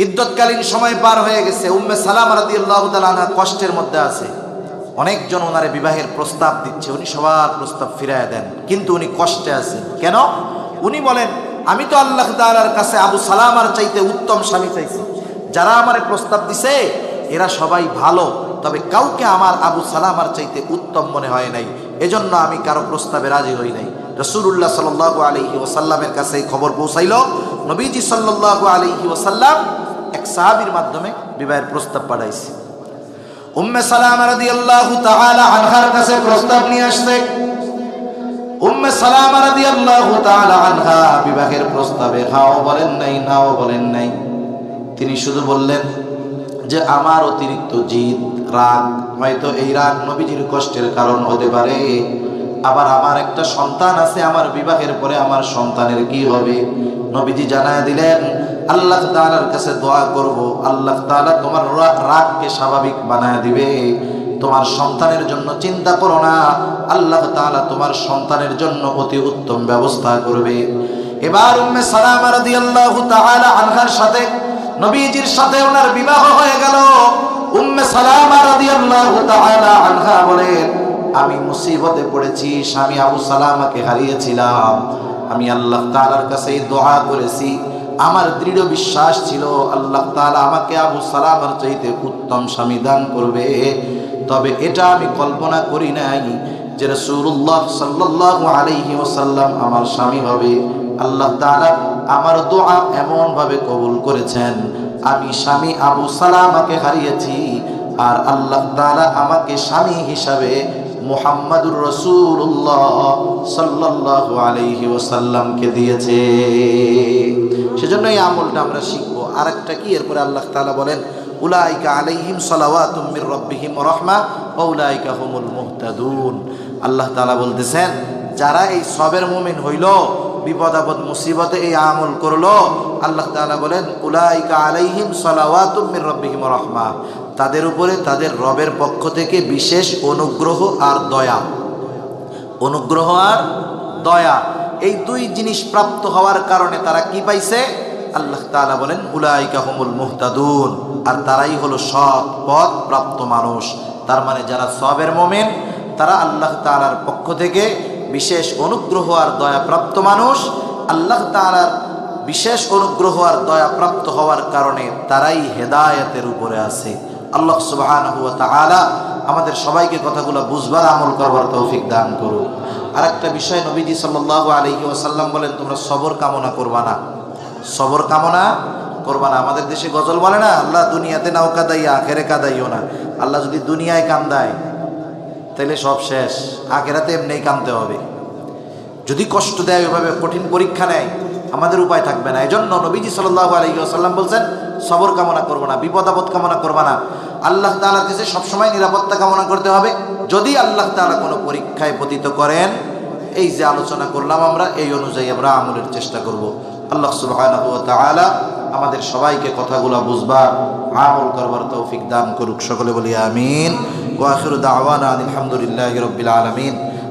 ইদ্যতকালীন সময় পার হয়ে গেছে, উম্মে সালামা রাদিয়াল্লাহু তাআলা আনহা কষ্টের মধ্যে আছে। অনেকজন ওনারে বিবাহের প্রস্তাব দিচ্ছে, উনি সবার প্রস্তাব ফিরাইয়া দেন, কিন্তু উনি কষ্টে আছেন। কেন? উনি বলেন, আমি তো আল্লাহ তাআলার কাছে আবু সালামার চাইতে উত্তম স্বামী চাইছি। যারা আমারে প্রস্তাব দিছে এরা সবাই ভালো, তবে কাউকে আমার আবু সালামার চাইতে উত্তম মনে হয় নাই, এজন্য আমি কারো প্রস্তাবে রাজি হই নাই। রাসূলুল্লাহ সাল্লাল্লাহু আলাইহি ওয়াসাল্লামের কাছে খবর পৌঁছাইল। নবীজি সাল্লাল্লাহু আলাইহি ওয়াসাল্লাম এক সাহাবীর মাধ্যমে বিবাহের প্রস্তাব পাঠাইছে। উম্মে সালামা রাদিয়াল্লাহু তাআলা আনহার কাছে প্রস্তাব নিয়ে আসছে। উম্মে সালামা রাদিয়াল্লাহু তাআলা আনহা বিবাহের প্রস্তাবে হাও বলেন নাই, নাও বলেন নাই। তিনি শুধু বললেন যে আমার অতিরিক্ত জিদ, রাগ, হয়তো এই রাগ নবীজির কষ্টের কারণ হতে পারে। আবার আমার একটা সন্তান আছে, আমার বিবাহের পরে আমার সন্তানের কি হবে? নবীজি জানায় দিলেন, আল্লাহ তাআলার কাছে দোয়া করব, আল্লাহ তাআলা তোমার রাগকে স্বাভাবিক বানায় দিবে। তোমার সন্তানের জন্য চিন্তা করো না, আল্লাহ তাআলা তোমার সন্তানের জন্য অতি উত্তম ব্যবস্থা করবে। এবার উম্মে সালামা রাদিয়াল্লাহু তাআলা আনহার সাথে নবীজির সাথে ওনার বিবাহ হয়ে গেল। উম্মে সালামা রাদিয়াল্লাহু তাআলা আনহা বলেন, আমি মুসিবতে পড়েছি, স্বামী আবু সালামাকে হারিয়েছিলাম। আমি আল্লাহ তাআলার কাছে দোয়া করেছি, আমার দৃঢ় বিশ্বাস ছিল আল্লাহ তাআলা আমাকে আবু সালামার চাইতে উত্তম স্বামী দান করবে। তবে এটা আমি কল্পনা করি নাই যে রাসূলুল্লাহ সাল্লাল্লাহু আলাইহি ওয়াসাল্লাম আমার স্বামী হবে, আল্লাহ তাআলা আমার দোয়া এমন ভাবে কবুল করেছেন, আমি স্বামী আবু সালামাকে হারিয়েছি, আর আল্লাহ তাআলা আমাকে স্বামী হিসাবে মুহাম্মাদুর রাসূলুল্লাহ সাল্লাল্লাহু আলাইহি ওয়াসাল্লামকে দিয়েছে। সেজন্য এই আমলটা আমরা শিখবো। আরেকটা কি, এরপরে আল্লাহ তাআলা বলেন উলাইকা আলাইহিম সালাওয়াতুম মির রাব্বিহিম ওয়া রাহমা ওয়া উলাইকা হুমুল মুহতাদুন। আল্লাহ তাআলা বলতেছেন যারা এই সবের মুমিন হইল, বিপদ আপদ মুসিবতে এই আমল করলো, আল্লাহ তাআলা বলেন উলাইকা আলাইহিম সালাওয়াতুম মির রাব্বিহিম ওয়া রাহমা, তাদের উপরে তাদের রবের পক্ষ থেকে বিশেষ অনুগ্রহ আর দয়া। অনুগ্রহ আর দয়া, এই দুই জিনিস প্রাপ্ত হওয়ার কারণে তারা কি পাইছে? আল্লাহ তাআলা বলেন উলাইকা হুমুল মুহতাদুন, আর তারাই হলো সৎ পথ প্রাপ্ত মানুষ। তার মানে যারা সবের মুমিন তারা আল্লাহ তাআলার পক্ষ থেকে বিশেষ অনুগ্রহ আর দয়া প্রাপ্ত মানুষ। আল্লাহ তাআলার বিশেষ অনুগ্রহ আর দয়া প্রাপ্ত হওয়ার কারণে তারাই হেদায়েতের উপরে আছে। আল্লাহ সুবহানাহু ওয়া তাআলা আমাদের সবাইকে কথাগুলো বুঝবার আমল করবার তৌফিক দান করুন। আর একটা বিষয়, নবীজি সাল্লাল্লাহু আলাইহি ওয়াসাল্লাম বলেন তোমরা সবর কামনা করবা না, সবর কামনা করবা না। আমাদের দেশে গজল বলে না, আল্লাহ দুনিয়াতে নাও কাদাইয়া আখেরে কাদাইও না। আল্লাহ যদি দুনিয়ায় কান্দায় তাহলে সব শেষ, আখেরাতে এমনিই কাঁদতে হবে। যদি কষ্ট দেয়, ওইভাবে কঠিন পরীক্ষা নেয়, আমাদের উপায় থাকবে না। এজন্য নবীজি সাল্লাল্লাহু আলাইহি ওয়াসাল্লাম বলছেন সবর কামনা করবো না, বিপদ আপদ কামনা করবা না। আল্লাহ তাআলার কাছে সবসময় নিরাপত্তা কামনা করতে হবে। যদি আল্লাহ তাআলা কোনো পরীক্ষায় পতিত করেন, এই যে আলোচনা করলাম আমরা, এই অনুযায়ী আমরা আমলের চেষ্টা করব। আল্লাহ সুবহানাহু ওয়া তাআলা আমাদের সবাইকে কথাগুলো বুঝবার, আমল করবার তৌফিক দান করুক। সকলে বলি আমিন। ওয়া আখিরু দাওয়ানা আলহামদুলিল্লাহি রাব্বিল আলামিন।